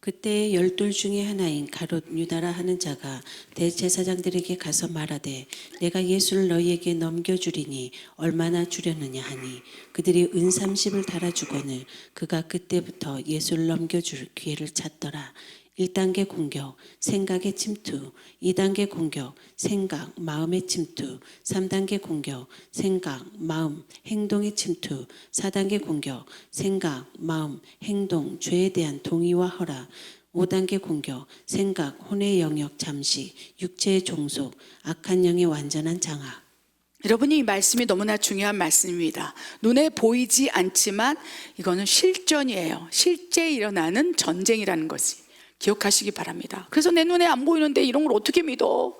그때 12 중에 하나인 가룟 유다라 하는 자가 대제사장들에게 가서 말하되 내가 예수를 너희에게 넘겨주리니 얼마나 주려느냐 하니 그들이 은 30을 달아주거늘 그가 그때부터 예수를 넘겨줄 기회를 찾더라. 1단계 공격, 생각의 침투. 2단계 공격, 생각, 마음의 침투. 3단계 공격, 생각, 마음, 행동의 침투. 4단계 공격, 생각, 마음, 행동, 죄에 대한 동의와 허락. 5단계 공격, 생각, 혼의 영역 잠식, 육체의 종속, 악한 영의 완전한 장악. 여러분이 이 말씀이 너무나 중요한 말씀입니다. 눈에 보이지 않지만 이거는 실전이에요. 실제 일어나는 전쟁이라는 것이 기억하시기 바랍니다. 그래서 내 눈에 안 보이는데 이런 걸 어떻게 믿어?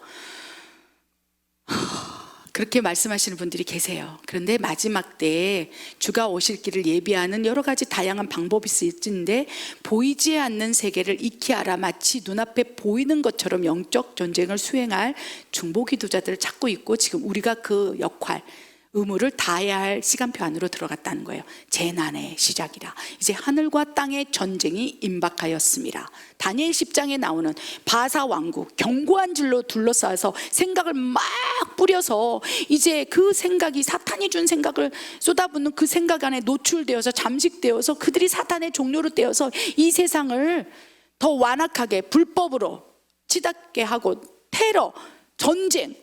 그렇게 말씀하시는 분들이 계세요. 그런데 마지막 때에 주가 오실 길을 예비하는 여러 가지 다양한 방법이 있을진데, 보이지 않는 세계를 익히 알아 마치 눈앞에 보이는 것처럼 영적 전쟁을 수행할 중보 기도자들을 찾고 있고, 지금 우리가 그 역할, 의무를 다해야 할 시간표 안으로 들어갔다는 거예요. 재난의 시작이라. 이제 하늘과 땅의 전쟁이 임박하였습니다. 다니엘 10장에 나오는 바사 왕국, 견고한 질로 둘러싸여서 생각을 막 뿌려서 이제 그 생각이 사탄이 준 생각을 쏟아붓는 그 생각 안에 노출되어서 잠식되어서 그들이 사탄의 종료로 되어서 이 세상을 더 완악하게 불법으로 치닫게 하고 테러, 전쟁,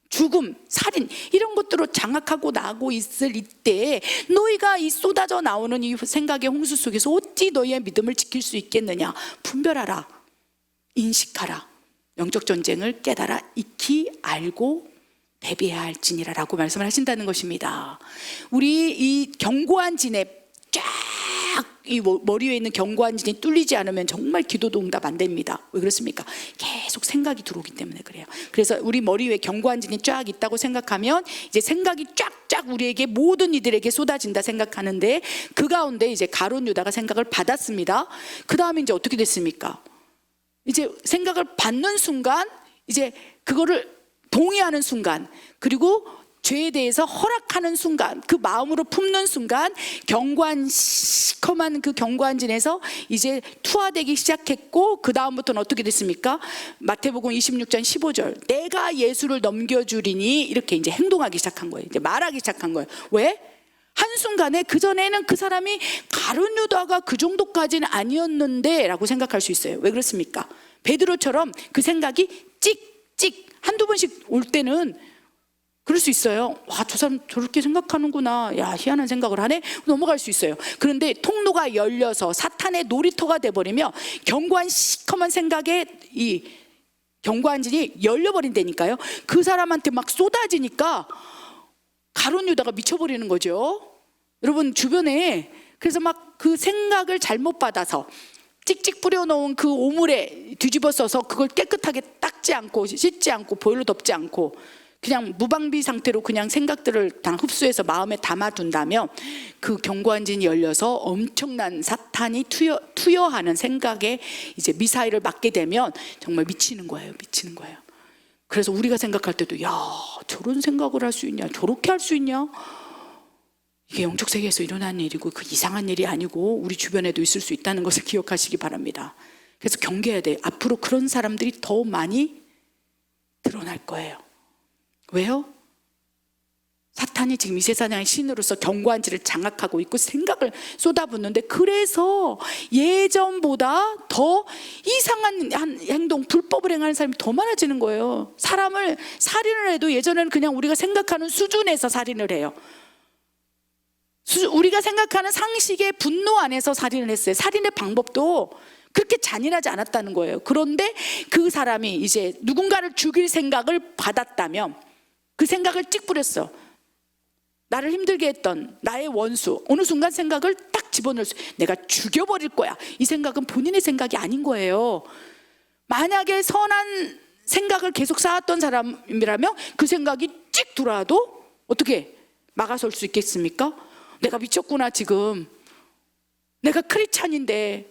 죽음, 살인 이런 것들로 장악하고 나고 있을 이때 너희가 이 쏟아져 나오는 이 생각의 홍수 속에서 어찌 너희의 믿음을 지킬 수 있겠느냐. 분별하라, 인식하라, 영적 전쟁을 깨달아 익히 알고 대비해야 할지니라 라고 말씀을 하신다는 것입니다. 우리 이 견고한 진에 쫙 이 머리 위에 있는 견고한 진이 뚫리지 않으면 정말 기도도 응답 안 됩니다. 왜 그렇습니까? 계속 생각이 들어오기 때문에 그래요. 그래서 우리 머리 위에 견고한 진이 쫙 있다고 생각하면 이제 생각이 쫙쫙 우리에게 모든 이들에게 쏟아진다 생각하는데 그 가운데 이제 가룟 유다가 생각을 받았습니다. 그 다음에 이제 어떻게 됐습니까? 이제 생각을 받는 순간 이제 그거를 동의하는 순간 그리고 죄에 대해서 허락하는 순간 그 마음으로 품는 순간 견고한 시커먼 그 견고한 진에서 이제 투하되기 시작했고 그 다음부터는 어떻게 됐습니까? 마태복음 26장 15절 내가 예수를 넘겨주리니 이렇게 이제 행동하기 시작한 거예요. 이제 말하기 시작한 거예요. 왜? 한순간에 그전에는 그 사람이 가룟 유다가 그 정도까지는 아니었는데 라고 생각할 수 있어요. 왜 그렇습니까? 베드로처럼 그 생각이 찍찍 한두 번씩 올 때는 그럴 수 있어요. 와, 저 사람 저렇게 생각하는구나. 야, 희한한 생각을 하네. 넘어갈 수 있어요. 그런데 통로가 열려서 사탄의 놀이터가 돼버리면 견고한 시커먼 생각에 이 견고한 진이 열려버린다니까요. 그 사람한테 막 쏟아지니까 가룟 유다가 미쳐버리는 거죠. 여러분 주변에 그래서 막 그 생각을 잘못 받아서 찍찍 뿌려놓은 그 오물에 뒤집어 써서 그걸 깨끗하게 닦지 않고 씻지 않고 보일러 덮지 않고 그냥 무방비 상태로 그냥 생각들을 다 흡수해서 마음에 담아둔다면 그 견고한 진이 열려서 엄청난 사탄이 투여하는 생각에 이제 미사일을 맞게 되면 정말 미치는 거예요. 미치는 거예요. 그래서 우리가 생각할 때도 야, 저런 생각을 할 수 있냐, 저렇게 할 수 있냐, 이게 영적 세계에서 일어나는 일이고 그 이상한 일이 아니고 우리 주변에도 있을 수 있다는 것을 기억하시기 바랍니다. 그래서 경계해야 돼요. 앞으로 그런 사람들이 더 많이 드러날 거예요. 왜요? 사탄이 지금 이 세상의 신으로서 견고한 질을 장악하고 있고 생각을 쏟아붓는데 그래서 예전보다 더 이상한 행동, 불법을 행하는 사람이 더 많아지는 거예요. 사람을 살인을 해도 예전에는 그냥 우리가 생각하는 수준에서 살인을 해요. 우리가 생각하는 상식의 분노 안에서 살인을 했어요. 살인의 방법도 그렇게 잔인하지 않았다는 거예요. 그런데 그 사람이 이제 누군가를 죽일 생각을 받았다면 그 생각을 찍 뿌렸어. 나를 힘들게 했던 나의 원수 어느 순간 생각을 딱 집어넣을 수, 내가 죽여버릴 거야. 이 생각은 본인의 생각이 아닌 거예요. 만약에 선한 생각을 계속 쌓았던 사람이라면 그 생각이 찍 들어와도 어떻게 막아설 수 있겠습니까? 내가 미쳤구나 지금. 내가 크리스찬인데,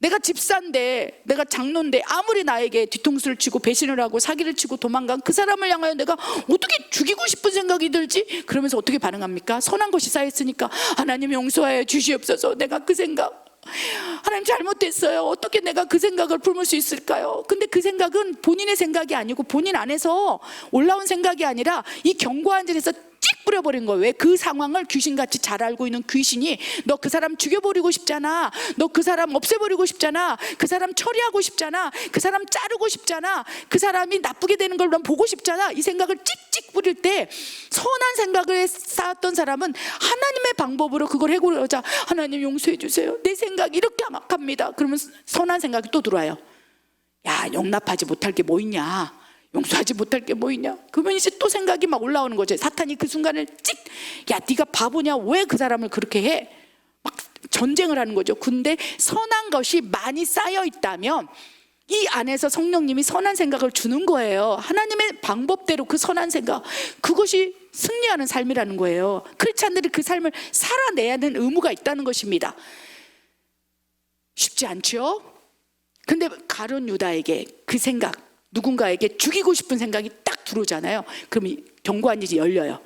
내가 집사인데, 내가 장로인데 아무리 나에게 뒤통수를 치고 배신을 하고 사기를 치고 도망간 그 사람을 향하여 내가 어떻게 죽이고 싶은 생각이 들지? 그러면서 어떻게 반응합니까? 선한 것이 쌓였으니까 하나님 용서하여 주시옵소서. 내가 그 생각, 하나님 잘못됐어요. 어떻게 내가 그 생각을 품을 수 있을까요? 근데 그 생각은 본인의 생각이 아니고 본인 안에서 올라온 생각이 아니라 이 견고한 질에서 찍 뿌려버린 거예요. 왜? 그 상황을 귀신같이 잘 알고 있는 귀신이 너 그 사람 죽여버리고 싶잖아, 너 그 사람 없애버리고 싶잖아, 그 사람 처리하고 싶잖아, 그 사람 자르고 싶잖아, 그 사람이 나쁘게 되는 걸 넌 보고 싶잖아. 이 생각을 찍찍 뿌릴 때 선한 생각을 쌓았던 사람은 하나님의 방법으로 그걸 해고하자. 하나님 용서해 주세요. 내 생각이 이렇게 막합니다. 그러면 선한 생각이 또 들어와요. 야, 용납하지 못할 게 뭐 있냐, 용서하지 못할 게 뭐 있냐. 그러면 이제 또 생각이 막 올라오는 거죠. 사탄이 그 순간을 찍, 야 네가 바보냐, 왜 그 사람을 그렇게 해, 막 전쟁을 하는 거죠. 근데 선한 것이 많이 쌓여 있다면 이 안에서 성령님이 선한 생각을 주는 거예요. 하나님의 방법대로 그 선한 생각, 그것이 승리하는 삶이라는 거예요. 크리스찬들이 그 삶을 살아내야 하는 의무가 있다는 것입니다. 쉽지 않죠? 근데 가룟 유다에게 그 생각, 누군가에게 죽이고 싶은 생각이 딱 들어오잖아요. 그럼 견고한 일이 열려요.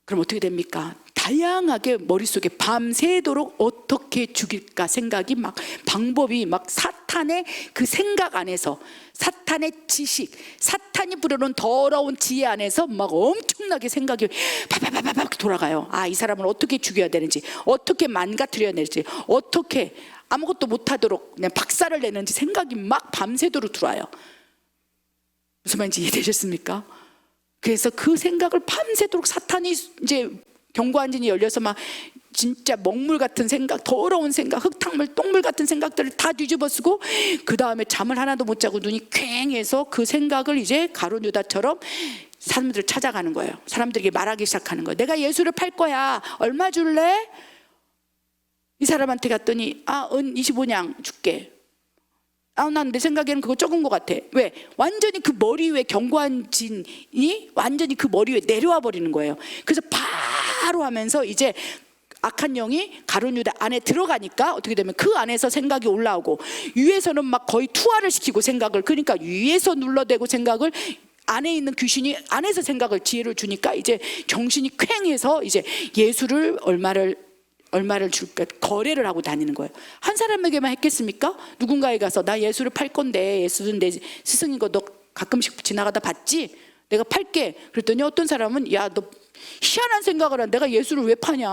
그럼 어떻게 됩니까? 다양하게 머릿속에 밤새도록 어떻게 죽일까 생각이 막, 방법이 막, 사탄의 그 생각 안에서, 사탄의 지식, 사탄이 부려놓은 더러운 지혜 안에서 막 엄청나게 생각이 바바바바박 돌아가요. 아, 이 사람을 어떻게 죽여야 되는지, 어떻게 망가뜨려야 되는지, 어떻게 아무것도 못하도록 그냥 박살을 내는지 생각이 막 밤새도록 들어와요. 무슨 말인지 이해되셨습니까? 그래서 그 생각을 밤새도록 사탄이 이제 경고안진이 열려서 막 진짜 먹물 같은 생각, 더러운 생각, 흙탕물, 똥물 같은 생각들을 다 뒤집어쓰고 그 다음에 잠을 하나도 못 자고 눈이 퀭해서 그 생각을 이제 가룟 유다처럼 사람들을 찾아가는 거예요. 사람들에게 말하기 시작하는 거예요. 내가 예수를 팔 거야. 얼마 줄래? 이 사람한테 갔더니 은 25냥 줄게. 난 내 생각에는 그거 적은 것 같아. 왜? 완전히 그 머리 위에 경고안진이 완전히 그 머리 위에 내려와 버리는 거예요. 그래서 바로 하면서 이제 악한 영이 가룟 유다 안에 들어가니까 어떻게 되면 그 안에서 생각이 올라오고, 위에서는 막 거의 투하를 시키고 생각을, 그러니까 위에서 눌러대고 생각을, 안에 있는 귀신이 안에서 생각을, 지혜를 주니까 이제 정신이 퀭해서 이제 예수를 얼마를 줄까 거래를 하고 다니는 거예요. 한 사람에게만 했겠습니까? 누군가에 가서 나 예수를 팔 건데, 예수는 내 스승인 거 너 가끔씩 지나가다 봤지? 내가 팔게. 그랬더니 어떤 사람은 야, 너 희한한 생각을 한, 내가 예수를 왜 파냐?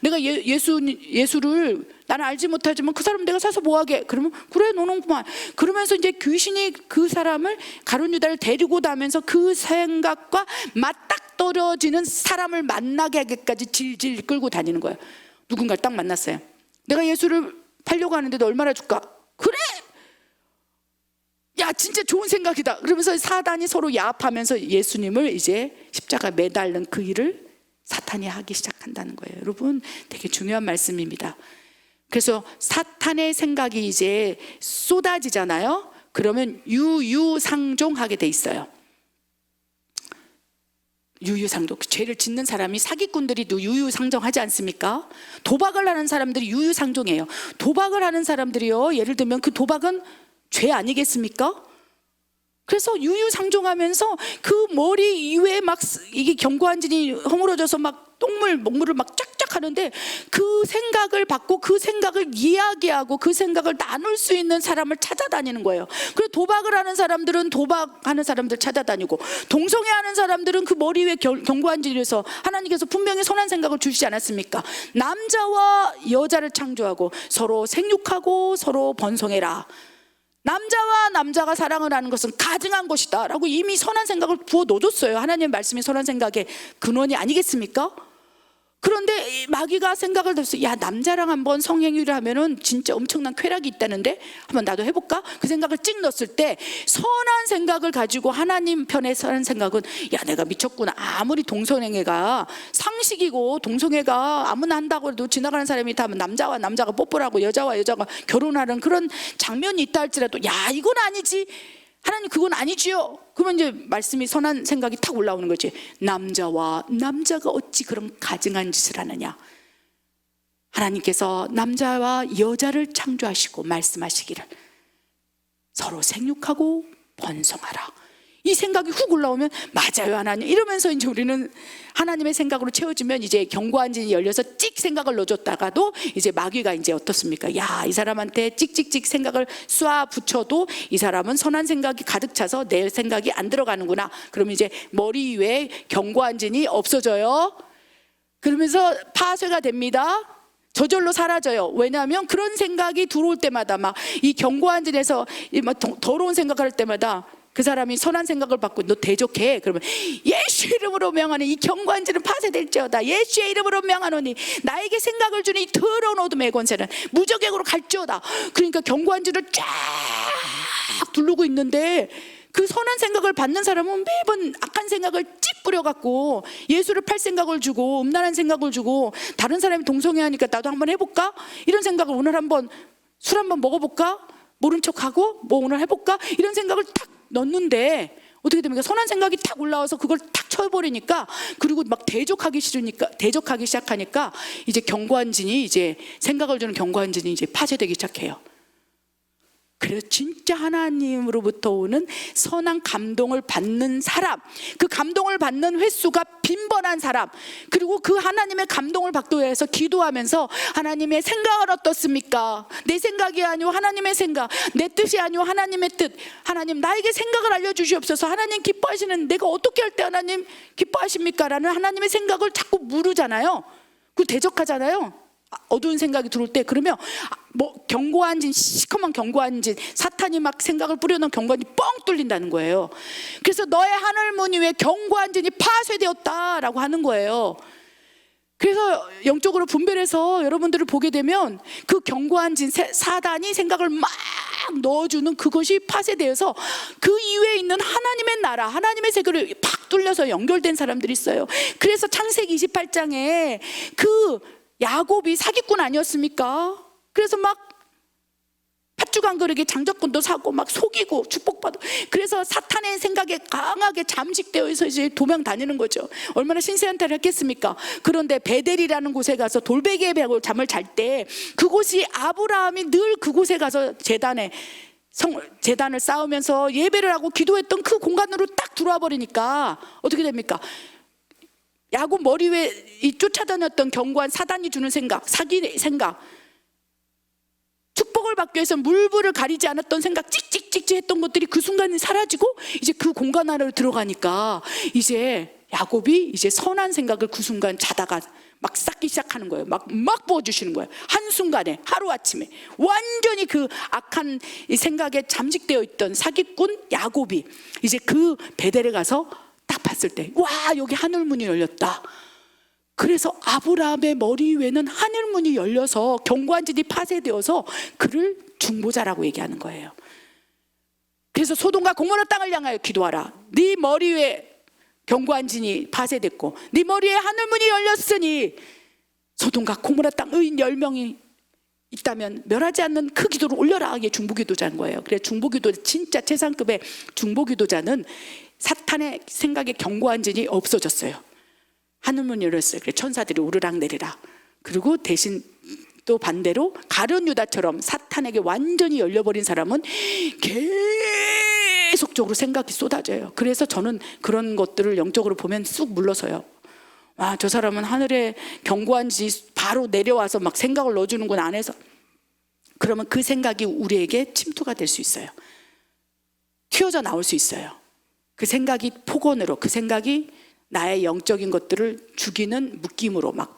내가 예수를 나는 알지 못하지만 그 사람 내가 사서 뭐하게? 그러면 그래, 너는 그만. 그러면서 이제 귀신이 그 사람을, 가룟 유다를 데리고 다면서 그 생각과 맞닥뜨려지는 사람을 만나게 하기까지 질질 끌고 다니는 거예요. 누군가를 딱 만났어요. 내가 예수를 팔려고 하는데 너 얼마나 줄까? 그래! 야, 진짜 좋은 생각이다. 그러면서 사단이 서로 야합하면서 예수님을 이제 십자가 매달는 그 일을 사탄이 하기 시작한다는 거예요. 여러분, 되게 중요한 말씀입니다. 그래서 사탄의 생각이 이제 쏟아지잖아요. 그러면 유유상종하게 돼 있어요. 유유상종. 죄를 짓는 사람이, 사기꾼들이 유유상종하지 않습니까? 도박을 하는 사람들이 유유상종이에요. 도박을 하는 사람들이요, 예를 들면 그 도박은 죄 아니겠습니까? 그래서 유유상종하면서 그 머리 이외에 막 이게 경고안진이 허물어져서 막 먹물을 막 쫙쫙 하는데, 그 생각을 받고 그 생각을 이야기하고 그 생각을 나눌 수 있는 사람을 찾아다니는 거예요. 그리고 도박을 하는 사람들은 도박하는 사람들 찾아다니고, 동성애하는 사람들은 그 머리 위에 경고안진에서 하나님께서 분명히 선한 생각을 주시지 않았습니까? 남자와 여자를 창조하고 서로 생육하고 서로 번성해라. 남자와 남자가 사랑을 하는 것은 가증한 것이다 라고 이미 선한 생각을 부어 넣어줬어요. 하나님의 말씀이 선한 생각의 근원이 아니겠습니까? 그런데 마귀가 생각을 뒀어요. 야, 남자랑 한번 성행위를 하면은 진짜 엄청난 쾌락이 있다는데 한번 나도 해볼까? 그 생각을 찍 넣었을 때, 선한 생각을 가지고 하나님 편에 선한 생각은, 야, 내가 미쳤구나. 아무리 동성애가 상식이고 동성애가 아무나 한다고 해도 지나가는 사람이 다 남자와 남자가 뽀뽀를 하고 여자와 여자가 결혼하는 그런 장면이 있다 할지라도, 야, 이건 아니지. 하나님, 그건 아니지요. 그러면 이제 말씀이, 선한 생각이 탁 올라오는 거지. 남자와 남자가 어찌 그런 가증한 짓을 하느냐. 하나님께서 남자와 여자를 창조하시고 말씀하시기를 서로 생육하고 번성하라. 이 생각이 훅 올라오면 맞아요, 하나님. 이러면서 이제 우리는 하나님의 생각으로 채워주면 이제 경고안진이 열려서 찍 생각을 넣어줬다가도 이제 마귀가 이제 어떻습니까? 야, 이 사람한테 찍찍찍 생각을 쏴 붙여도 이 사람은 선한 생각이 가득 차서 내 생각이 안 들어가는구나. 그러면 이제 머리 위에 경고안진이 없어져요. 그러면서 파쇄가 됩니다. 저절로 사라져요. 왜냐하면 그런 생각이 들어올 때마다 막 이 경고안진에서 더러운 생각을 할 때마다 그 사람이 선한 생각을 받고 너 대적해. 그러면 예수 이름으로 명하니 이 경고안진은 파쇄될지어다. 예수의 이름으로 명하노니 나에게 생각을 주니 이 더러운 어둠의 권세는 무저격으로 갈지어다. 그러니까 경고안진을 쫙 두르고 있는데, 그 선한 생각을 받는 사람은 매번 악한 생각을 찌 뿌려갖고 예수를 팔 생각을 주고, 음란한 생각을 주고, 다른 사람이 동성애하니까 나도 한번 해볼까? 이런 생각을, 오늘 한번 술 한번 먹어볼까? 모른 척하고 뭐 오늘 해볼까? 이런 생각을 탁 넣는데 어떻게 됩니까? 선한 생각이 탁 올라와서 그걸 탁 쳐버리니까, 그리고 막 대적하기 시작하니까 이제 경고안진이, 이제 생각을 주는 경고안진이 이제 파쇄되기 시작해요. 그래서 진짜 하나님으로부터 오는 선한 감동을 받는 사람, 그 감동을 받는 횟수가 빈번한 사람, 그리고 그 하나님의 감동을 받기 위해서 기도하면서 하나님의 생각은 어떻습니까? 내 생각이 아니오 하나님의 생각, 내 뜻이 아니오 하나님의 뜻. 하나님 나에게 생각을 알려주시옵소서. 하나님 기뻐하시는 내가 어떻게 할 때 하나님 기뻐하십니까? 라는 하나님의 생각을 자꾸 물으잖아요. 그 대적하잖아요. 어두운 생각이 들어올 때. 그러면 뭐 견고한 진, 시커먼 견고한 진, 사탄이 막 생각을 뿌려놓은 견고한 진이 뻥 뚫린다는 거예요. 그래서 너의 하늘 문 위에 견고한 진이 파쇄되었다라고 하는 거예요. 그래서 영적으로 분별해서 여러분들을 보게 되면 그 견고한 진, 사단이 생각을 막 넣어주는 그것이 파쇄되어서 그 이외에 있는 하나님의 나라, 하나님의 세계를 팍 뚫려서 연결된 사람들이 있어요. 그래서 창세기 28장에 그 야곱이 사기꾼 아니었습니까? 그래서 막 팥죽 한 그릇에 장작권도 사고 막 속이고 축복받고, 그래서 사탄의 생각에 강하게 잠식되어 있어 이제 도망 다니는 거죠. 얼마나 신세한탄을 했겠습니까? 그런데 베델이라는 곳에 가서 돌베개에 베고 잠을 잘 때, 그곳이 아브라함이 늘 그곳에 가서 재단을 쌓으면서 예배를 하고 기도했던 그 공간으로 딱 들어와 버리니까 어떻게 됩니까? 야곱 머리 위에 이 쫓아다녔던 견고한 사단이 주는 생각, 사기 생각, 축복을 받기 위해서 물불을 가리지 않았던 생각, 찍찍찍찍 했던 것들이 그 순간에 사라지고 이제 그 공간 안으로 들어가니까 이제 야곱이 이제 선한 생각을 그 순간 자다가 막 쌓기 시작하는 거예요. 막 부어주시는 거예요. 한순간에, 하루아침에 완전히 그 악한 생각에 잠식되어 있던 사기꾼 야곱이 이제 그 베델에 가서 딱 봤을 때, 와, 여기 하늘문이 열렸다. 그래서 아브라함의 머리 위에는 하늘문이 열려서 견고한 진이 파쇄되어서 그를 중보자라고 얘기하는 거예요. 그래서 소돔과 고모라 땅을 향하여 기도하라. 네 머리 위에 견고한 진이 파쇄됐고 네 머리에 하늘문이 열렸으니 소돔과 고모라 땅 의인 10명이 있다면 멸하지 않는 그 기도를 올려라. 이게 중보기도자인 거예요. 그래서 중보기도, 진짜 최상급의 중보기도자는 사탄의 생각에 견고한 진이 없어졌어요. 하늘문이 열렸어요. 그래서 천사들이 오르락내리락. 그리고 대신 또 반대로 가룟 유다처럼 사탄에게 완전히 열려버린 사람은 계속적으로 생각이 쏟아져요. 그래서 저는 그런 것들을 영적으로 보면 쑥 물러서요. 와, 저 사람은 하늘에 견고한 진이 바로 내려와서 막 생각을 넣어주는구나 안에서. 그러면 그 생각이 우리에게 침투가 될 수 있어요. 튀어져 나올 수 있어요. 그 생각이 폭언으로, 그 생각이 나의 영적인 것들을 죽이는 묶임으로 막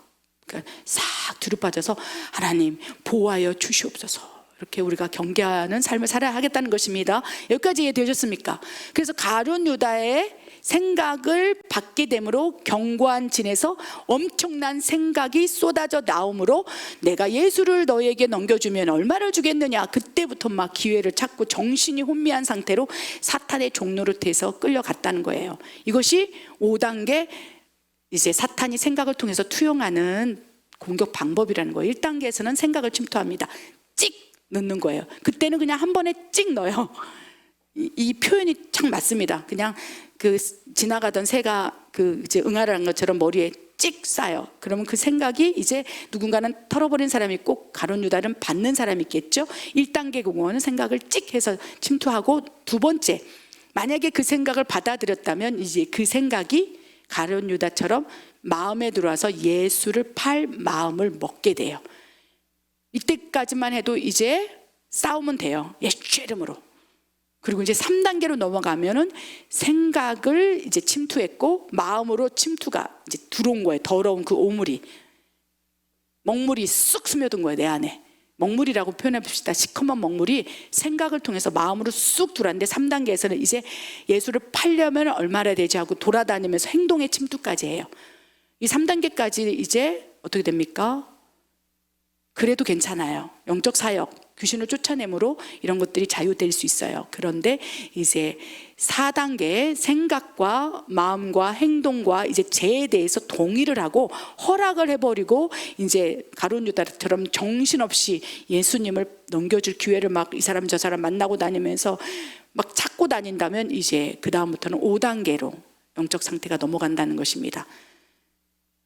싹 뒤로 빠져서 하나님 보호하여 주시옵소서, 이렇게 우리가 경계하는 삶을 살아야 하겠다는 것입니다. 여기까지 이해되셨습니까? 그래서 가룟 유다의 생각을 받게 되므로 견고한 진에서 엄청난 생각이 쏟아져 나오므로 내가 예수를 너에게 넘겨주면 얼마를 주겠느냐, 그때부터 막 기회를 찾고 정신이 혼미한 상태로 사탄의 종노릇해서 끌려갔다는 거예요. 이것이 5단계 이제 사탄이 생각을 통해서 투영하는 공격 방법이라는 거예요. 1단계에서는 생각을 침투합니다. 찍 넣는 거예요. 그때는 그냥 한 번에 찍 넣어요. 이 표현이 참 맞습니다. 그냥 그 지나가던 새가 그 이제 응아라는 것처럼 머리에 찍 싸요. 그러면 그 생각이 이제 누군가는 털어버린 사람이 있고 가룟 유다는 받는 사람이 있겠죠. 1단계 공헌은 생각을 찍 해서 침투하고, 두 번째, 만약에 그 생각을 받아들였다면 이제 그 생각이 가룟 유다처럼 마음에 들어와서 예수를 팔 마음을 먹게 돼요. 이때까지만 해도 이제 싸우면 돼요. 예수 이름으로. 그리고 이제 3단계로 넘어가면은 생각을 이제 침투했고 마음으로 침투가 이제 들어온 거예요. 더러운 그 오물이, 먹물이 쑥 스며든 거예요, 내 안에. 먹물이라고 표현해 봅시다. 시커먼 먹물이 생각을 통해서 마음으로 쑥 들어왔는데 3단계에서는 이제 예수를 팔려면 얼마나 되지 하고 돌아다니면서 행동의 침투까지 해요. 이 3단계까지 이제 어떻게 됩니까? 그래도 괜찮아요. 영적 사역, 귀신을 쫓아내므로 이런 것들이 자유될 수 있어요. 그런데 이제 4단계의 생각과 마음과 행동과 이제 죄에 대해서 동의를 하고 허락을 해버리고 이제 가룟 유다처럼 정신없이 예수님을 넘겨줄 기회를 막 이 사람 저 사람 만나고 다니면서 막 찾고 다닌다면 이제 그 다음부터는 5단계로 영적 상태가 넘어간다는 것입니다.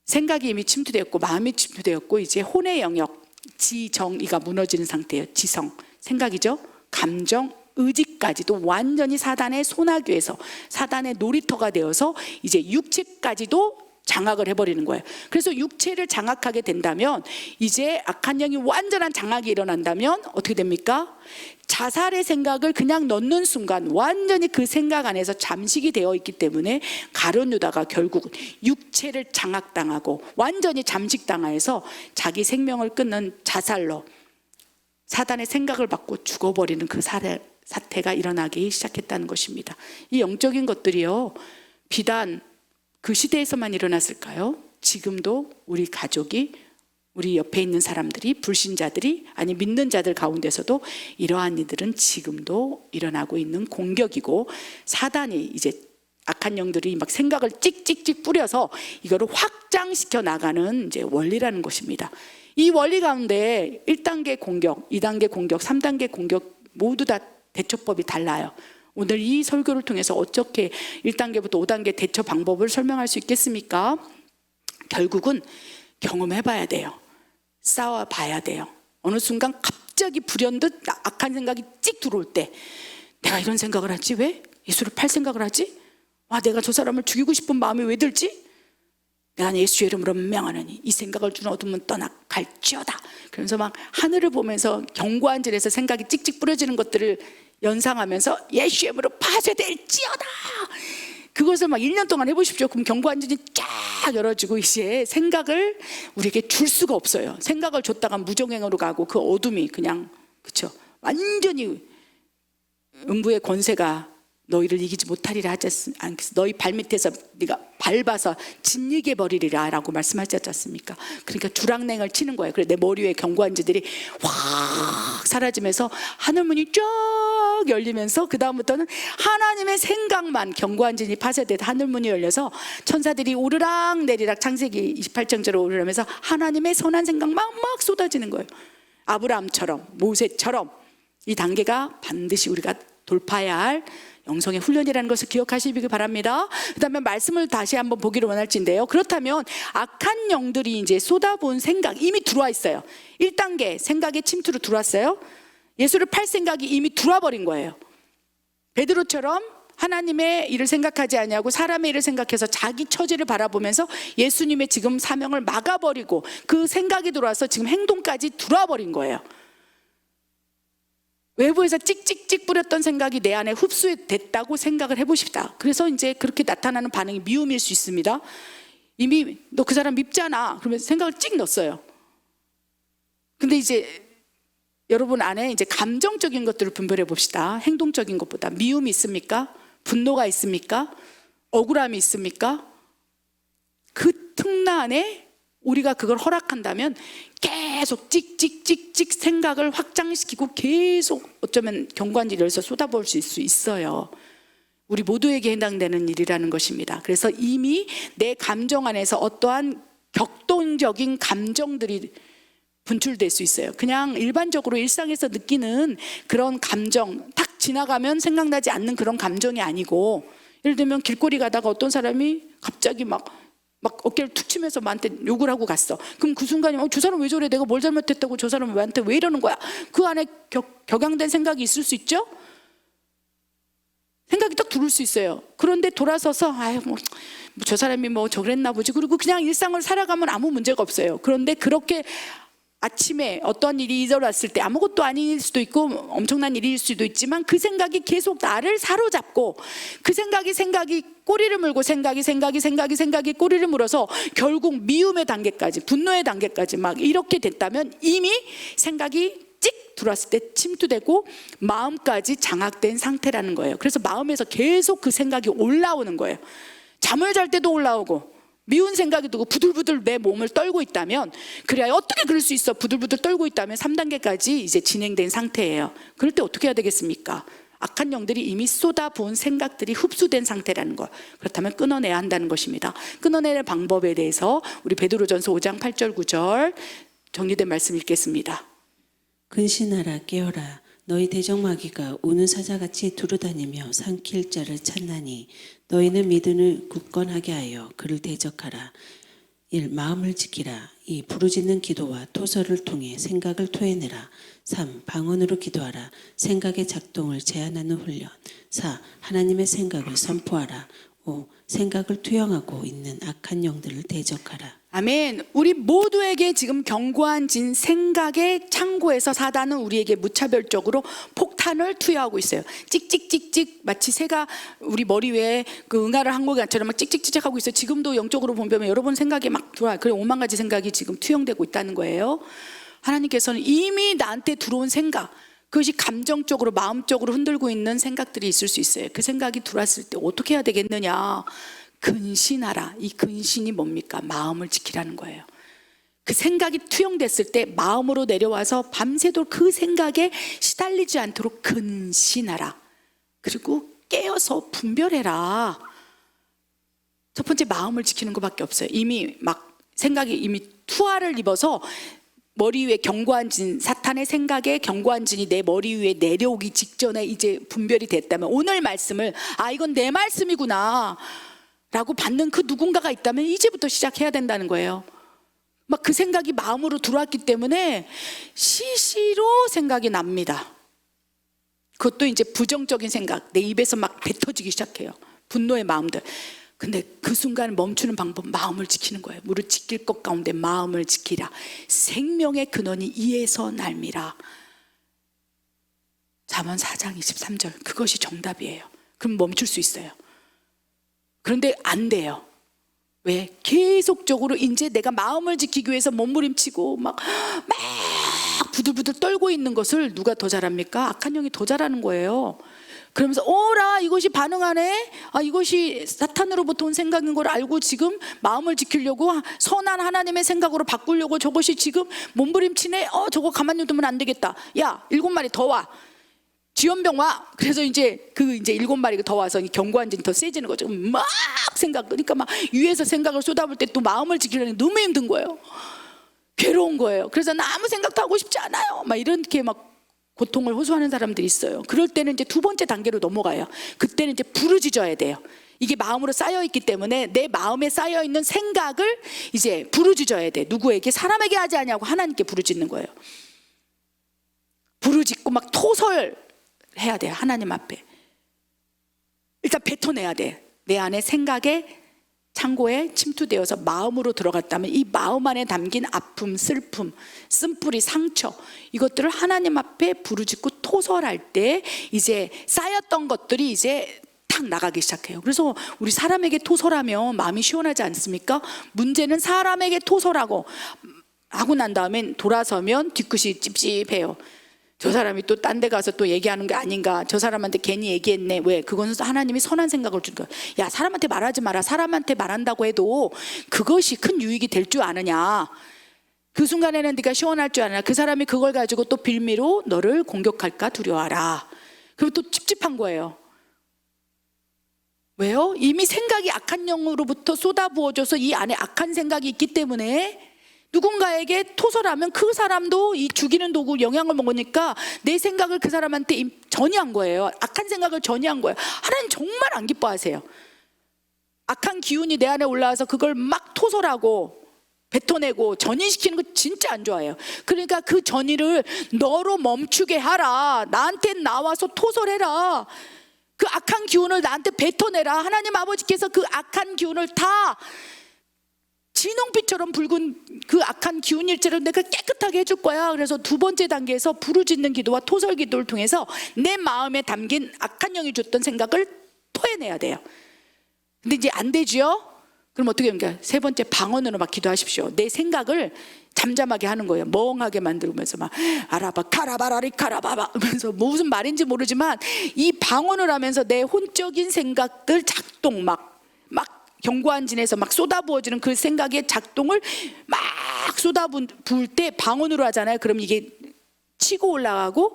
생각이 이미 침투되었고 마음이 침투되었고 이제 혼의 영역, 지정의가 무너지는 상태예요. 지성, 생각이죠. 감정, 의지까지도 완전히 사단의 소나귀에서 사단의 놀이터가 되어서 이제 육체까지도 장악을 해버리는 거예요. 그래서 육체를 장악하게 된다면, 이제 악한 영이 완전한 장악이 일어난다면 어떻게 됩니까? 자살의 생각을 그냥 넣는 순간 완전히 그 생각 안에서 잠식이 되어 있기 때문에 가룟 유다가 결국 육체를 장악당하고 완전히 잠식당하여서 자기 생명을 끊는 자살로 사단의 생각을 받고 죽어버리는 그 사태가 일어나기 시작했다는 것입니다. 이 영적인 것들이요, 비단 그 시대에서만 일어났을까요? 지금도 우리 가족이, 우리 옆에 있는 사람들이, 불신자들이, 아니 믿는 자들 가운데서도 이러한 일들은 지금도 일어나고 있는 공격이고, 사단이 이제 악한 영들이 막 생각을 찍찍찍 뿌려서 이거를 확장시켜 나가는 이제 원리라는 것입니다. 이 원리 가운데 1단계 공격, 2단계 공격, 3단계 공격 모두 다 대처법이 달라요. 오늘 이 설교를 통해서 어떻게 1단계부터 5단계 대처 방법을 설명할 수 있겠습니까? 결국은 경험해 봐야 돼요. 싸워 봐야 돼요. 어느 순간 갑자기 불현듯 악한 생각이 찍 들어올 때, 내가 이런 생각을 하지? 왜? 예수를 팔 생각을 하지? 와, 내가 저 사람을 죽이고 싶은 마음이 왜 들지? 내가 예수의 이름으로 명하노니 이 생각을 주는 어둠은 떠나갈지어다. 그러면서 막 하늘을 보면서 견고한 질에서 생각이 찍찍 뿌려지는 것들을 연상하면서 예수의 이름으로 파쇄될지어다. 그것을 막 1년 동안 해보십시오. 그럼 견고한 질이 쫙 열어지고 이제 생각을 우리에게 줄 수가 없어요. 생각을 줬다가 무정행으로 가고 그 어둠이 그냥, 그렇죠, 완전히 음부의 권세가 너희를 이기지 못하리라 하지 않겠어. 너희 발밑에서 네가 밟아서 짓이게 버리리라 라고 말씀하지 않습니까? 그러니까 주랑냉을 치는 거예요. 그래 내 머리 위에 견고한 지들이 확 사라지면서 하늘문이 쫙 열리면서 그 다음부터는 하나님의 생각만, 견고한 진이 파쇄돼서 하늘문이 열려서 천사들이 오르락 내리락 창세기 28장처럼 오르면서 하나님의 선한 생각만 막 쏟아지는 거예요. 아브라함처럼, 모세처럼. 이 단계가 반드시 우리가 돌파해야 할 영성의 훈련이라는 것을 기억하시기 바랍니다. 그 다음에 말씀을 다시 한번 보기를 원할진데요. 그렇다면 악한 영들이 이제 쏟아부은 생각 이미 들어와 있어요. 1단계 생각의 침투로 들어왔어요. 예수를 팔 생각이 이미 들어와 버린 거예요. 베드로처럼 하나님의 일을 생각하지 아니하고 사람의 일을 생각해서 자기 처지를 바라보면서 예수님의 지금 사명을 막아버리고 그 생각이 들어와서 지금 행동까지 들어와 버린 거예요. 외부에서 찍찍찍 뿌렸던 생각이 내 안에 흡수됐다고 생각을 해보십시다. 그래서 이제 그렇게 나타나는 반응이 미움일 수 있습니다. 이미 너 그 사람 밉잖아. 그러면 생각을 찍 넣었어요. 근데 이제 여러분 안에 이제 감정적인 것들을 분별해 봅시다. 행동적인 것보다. 미움이 있습니까? 분노가 있습니까? 억울함이 있습니까? 그 틈나 안에 우리가 그걸 허락한다면 계속 찍찍찍찍 생각을 확장시키고 계속 어쩌면 경관지 열서 쏟아부을 수 있어요. 우리 모두에게 해당되는 일이라는 것입니다. 그래서 이미 내 감정 안에서 어떠한 격동적인 감정들이 분출될 수 있어요. 그냥 일반적으로 일상에서 느끼는 그런 감정, 탁 지나가면 생각나지 않는 그런 감정이 아니고, 예를 들면 길거리 가다가 어떤 사람이 갑자기 막 어깨를 툭 치면서 나한테 욕을 하고 갔어. 그럼 그 순간에 저 사람 왜 저래? 내가 뭘 잘못했다고 저 사람은 나한테 왜 이러는 거야? 그 안에 격양된 생각이 있을 수 있죠? 생각이 딱 들어올 수 있어요. 그런데 돌아서서 저 사람이 저 그랬나 보지. 그리고 그냥 일상을 살아가면 아무 문제가 없어요. 그런데 그렇게 아침에 어떤 일이 일어났을 때 아무것도 아닐 수도 있고 엄청난 일일 수도 있지만 그 생각이 계속 나를 사로잡고 그 생각이 꼬리를 물고 생각이 꼬리를 물어서 결국 미움의 단계까지, 분노의 단계까지 막 이렇게 됐다면 이미 생각이 찍 들어왔을 때 침투되고 마음까지 장악된 상태라는 거예요. 그래서 마음에서 계속 그 생각이 올라오는 거예요. 잠을 잘 때도 올라오고 미운 생각이 들고 부들부들 내 몸을 떨고 있다면, 그래야 어떻게 그럴 수 있어? 부들부들 떨고 있다면 3단계까지 이제 진행된 상태예요. 그럴 때 어떻게 해야 되겠습니까? 악한 영들이 이미 쏟아부은 생각들이 흡수된 상태라는 것. 그렇다면 끊어내야 한다는 것입니다. 끊어내는 방법에 대해서 우리 베드로전서 5장 8절 9절 정리된 말씀 읽겠습니다. 근신하라 깨어라 너희 대적마귀가 우는 사자같이 두루다니며 삼킬 자를 찾나니 너희는 믿음을 굳건하게 하여 그를 대적하라. 1. 마음을 지키라. 2. 부르짖는 기도와 토설을 통해 생각을 토해내라. 3. 방언으로 기도하라. 생각의 작동을 제한하는 훈련. 4. 하나님의 생각을 선포하라. 5. 생각을 투영하고 있는 악한 영들을 대적하라. 아멘. 우리 모두에게 지금 견고한 진 생각의 창고에서 사단은 우리에게 무차별적으로 폭탄을 투여하고 있어요. 찍찍찍찍 마치 새가 우리 머리 위에 그 응아를 한 것처럼 막 찍찍찍찍 하고 있어요. 지금도 영적으로 보면 여러분 생각이 막 들어와요. 그래 5만 가지 생각이 지금 투영되고 있다는 거예요. 하나님께서는 이미 나한테 들어온 생각, 그것이 감정적으로 마음적으로 흔들고 있는 생각들이 있을 수 있어요. 그 생각이 들어왔을 때 어떻게 해야 되겠느냐? 근신하라. 이 근신이 뭡니까? 마음을 지키라는 거예요. 그 생각이 투영됐을 때 마음으로 내려와서 밤새도록 그 생각에 시달리지 않도록 근신하라. 그리고 깨어서 분별해라. 첫 번째 마음을 지키는 것밖에 없어요. 이미 막 생각이 이미 투하를 입어서 머리 위에 견고한 진, 사탄의 생각에 견고한 진이 내 머리 위에 내려오기 직전에 이제 분별이 됐다면 오늘 말씀을 이건 내 말씀이구나 라고 받는 그 누군가가 있다면 이제부터 시작해야 된다는 거예요. 막 그 생각이 마음으로 들어왔기 때문에 시시로 생각이 납니다. 그것도 이제 부정적인 생각, 내 입에서 막 뱉어지기 시작해요. 분노의 마음들. 근데 그 순간 멈추는 방법, 마음을 지키는 거예요. 무릇 지킬 것 가운데 마음을 지키라. 생명의 근원이 이에서 날미라. 잠언 4장 23절, 그것이 정답이에요. 그럼 멈출 수 있어요. 그런데 안 돼요. 왜? 계속적으로 이제 내가 마음을 지키기 위해서 몸부림치고 막 부들부들 떨고 있는 것을 누가 더 잘합니까? 악한 영이 더 잘하는 거예요. 그러면서 오라 이것이 반응하네. 이것이 사탄으로부터 온 생각인 걸 알고 지금 마음을 지키려고 선한 하나님의 생각으로 바꾸려고 저것이 지금 몸부림치네. 저거 가만히 두면 안 되겠다. 야 7마리 더 와. 지연병 와. 그래서 이제 7마리가 더 와서 견고한 진이 더 세지는 거죠. 막 생각, 그러니까 막 위에서 생각을 쏟아볼 때 또 마음을 지키려니 너무 힘든 거예요. 괴로운 거예요. 그래서 나 아무 생각도 하고 싶지 않아요. 막 이렇게 막 고통을 호소하는 사람들이 있어요. 그럴 때는 이제 두 번째 단계로 넘어가요. 그때는 이제 부르짖어야 돼요. 이게 마음으로 쌓여 있기 때문에 내 마음에 쌓여 있는 생각을 이제 부르짖어야 돼. 누구에게? 사람에게 하지 않냐고 하나님께 부르짖는 거예요. 부르짖고 막 토설해야 돼요. 하나님 앞에. 일단 뱉어내야 돼. 내 안에 생각에 창고에 침투되어서 마음으로 들어갔다면 이 마음 안에 담긴 아픔, 슬픔, 쓴뿌리, 상처 이것들을 하나님 앞에 부르짖고 토설할 때 이제 쌓였던 것들이 이제 탁 나가기 시작해요. 그래서 우리 사람에게 토설하면 마음이 시원하지 않습니까? 문제는 사람에게 토설하고 하고 난 다음엔 돌아서면 뒤끝이 찝찝해요. 저 사람이 또 딴 데 가서 또 얘기하는 게 아닌가, 저 사람한테 괜히 얘기했네. 왜? 그건 하나님이 선한 생각을 준 거야. 야 사람한테 말하지 마라. 사람한테 말한다고 해도 그것이 큰 유익이 될 줄 아느냐. 그 순간에는 네가 시원할 줄 아느냐. 그 사람이 그걸 가지고 또 빌미로 너를 공격할까 두려워하라. 그리고 또 찝찝한 거예요. 왜요? 이미 생각이 악한 영으로부터 쏟아부어져서 이 안에 악한 생각이 있기 때문에 누군가에게 토설하면 그 사람도 이 죽이는 도구 영향을 먹으니까 내 생각을 그 사람한테 전이한 거예요. 악한 생각을 전이한 거예요. 하나님 정말 안 기뻐하세요. 악한 기운이 내 안에 올라와서 그걸 막 토설하고 뱉어내고 전이시키는 거 진짜 안 좋아해요. 그러니까 그 전이를 너로 멈추게 하라. 나한테 나와서 토설해라. 그 악한 기운을 나한테 뱉어내라. 하나님 아버지께서 그 악한 기운을 다 진홍빛처럼 붉은 그 악한 기운 일체를 내가 깨끗하게 해줄 거야. 그래서 두 번째 단계에서 부르짖는 기도와 토설 기도를 통해서 내 마음에 담긴 악한 영이 줬던 생각을 토해내야 돼요. 근데 이제 안 되지요? 그럼 어떻게 합니까? 세 번째 방언으로 막 기도하십시오. 내 생각을 잠잠하게 하는 거예요. 멍하게 만들면서 막 아라바 카라바라리 카라바바 하면서 무슨 말인지 모르지만 이 방언을 하면서 내 혼적인 생각들 작동 막 견고한 진에서 막 쏟아부어지는 그 생각의 작동을 막 쏟아부을 때 방언으로 하잖아요. 그럼 이게 치고 올라가고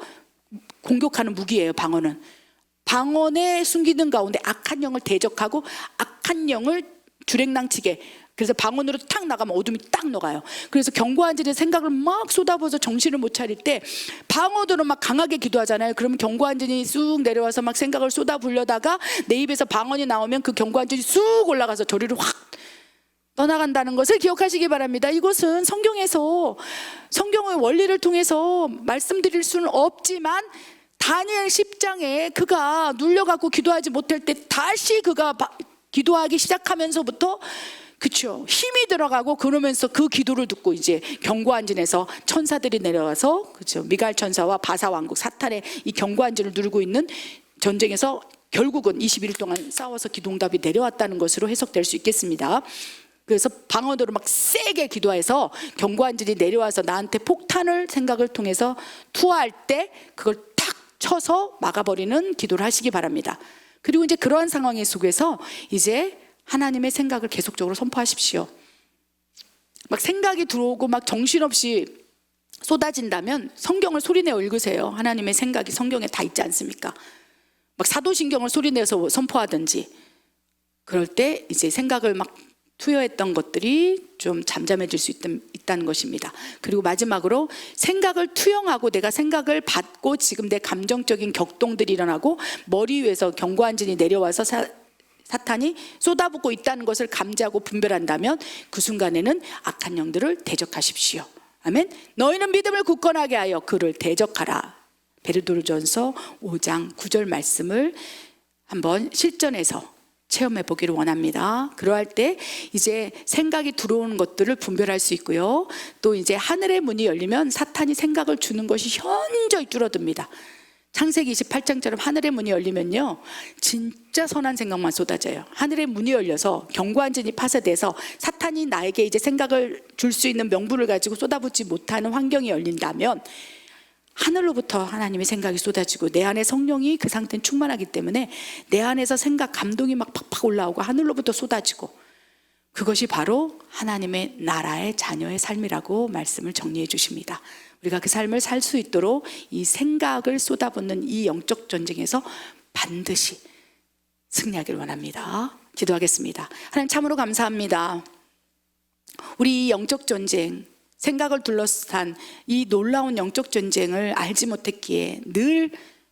공격하는 무기예요. 방언은. 방언의 숨기는 가운데 악한 영을 대적하고 악한 영을 주랭랑치게. 그래서 방언으로 탁 나가면 어둠이 딱 녹아요. 그래서 견고한 진의 생각을 막 쏟아부어서 정신을 못 차릴 때 방언으로 막 강하게 기도하잖아요. 그러면 견고한 진이 쑥 내려와서 막 생각을 쏟아부으려다가 내 입에서 방언이 나오면 그 견고한 진이 쑥 올라가서 저리를 확 떠나간다는 것을 기억하시기 바랍니다. 이것은 성경에서 성경의 원리를 통해서 말씀드릴 수는 없지만 다니엘 10장에 그가 눌려갖고 기도하지 못할 때 다시 그가 기도하기 시작하면서부터 그렇죠, 힘이 들어가고 그러면서 그 기도를 듣고 이제 경고한진에서 천사들이 내려와서 그렇죠, 미갈 천사와 바사 왕국 사탄의 이 경고한진을 누르고 있는 전쟁에서 결국은 21일 동안 싸워서 기도응답이 내려왔다는 것으로 해석될 수 있겠습니다. 그래서 방언으로 막 세게 기도해서 경고한진이 내려와서 나한테 폭탄을 생각을 통해서 투하할 때 그걸 탁 쳐서 막아버리는 기도를 하시기 바랍니다. 그리고 이제 그러한 상황 속에서 이제 하나님의 생각을 계속적으로 선포하십시오. 막 생각이 들어오고 막 정신없이 쏟아진다면 성경을 소리내어 읽으세요. 하나님의 생각이 성경에 다 있지 않습니까? 막 사도신경을 소리내서 선포하든지, 그럴 때 이제 생각을 막 투여했던 것들이 좀 잠잠해질 수 있다는 것입니다. 그리고 마지막으로 생각을 투영하고 내가 생각을 받고 지금 내 감정적인 격동들이 일어나고 머리 위에서 경고한진이 내려와서 사탄이 쏟아붓고 있다는 것을 감지하고 분별한다면 그 순간에는 악한 영들을 대적하십시오. 아멘. 너희는 믿음을 굳건하게 하여 그를 대적하라. 베드로전서 5장 9절 말씀을 한번 실전에서 체험해 보기를 원합니다. 그러할 때 이제 생각이 들어오는 것들을 분별할 수 있고요. 또 이제 하늘의 문이 열리면 사탄이 생각을 주는 것이 현저히 줄어듭니다. 창세기 28장처럼 하늘의 문이 열리면요, 진짜 선한 생각만 쏟아져요. 하늘의 문이 열려서 경고한진이 파쇄돼서 사탄이 나에게 이제 생각을 줄 수 있는 명분을 가지고 쏟아붓지 못하는 환경이 열린다면 하늘로부터 하나님의 생각이 쏟아지고 내 안에 성령이 그 상태는 충만하기 때문에 내 안에서 생각, 감동이 막 팍팍 올라오고 하늘로부터 쏟아지고, 그것이 바로 하나님의 나라의 자녀의 삶이라고 말씀을 정리해 주십니다. 우리가 그 삶을 살 수 있도록 이 생각을 쏟아붓는 이 영적 전쟁에서 반드시 승리하기를 원합니다. 기도하겠습니다. 하나님 참으로 감사합니다. 우리 이 영적 전쟁, 생각을 둘러싼 이 놀라운 영적 전쟁을 알지 못했기에 늘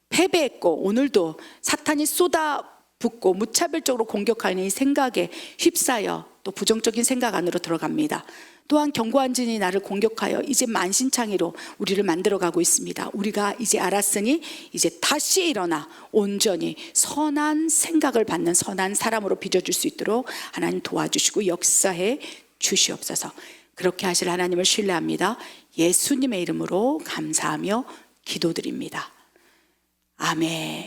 패배했고, 오늘도 사탄이 쏟아붓고 무차별적으로 공격하는 이 생각에 휩싸여 또 부정적인 생각 안으로 들어갑니다. 또한 경고한진이 나를 공격하여 이제 만신창이로 우리를 만들어가고 있습니다. 우리가 이제 알았으니 이제 다시 일어나 온전히 선한 생각을 받는 선한 사람으로 빚어줄 수 있도록 하나님 도와주시고 역사해 주시옵소서. 그렇게 하실 하나님을 신뢰합니다. 예수님의 이름으로 감사하며 기도드립니다. 아멘.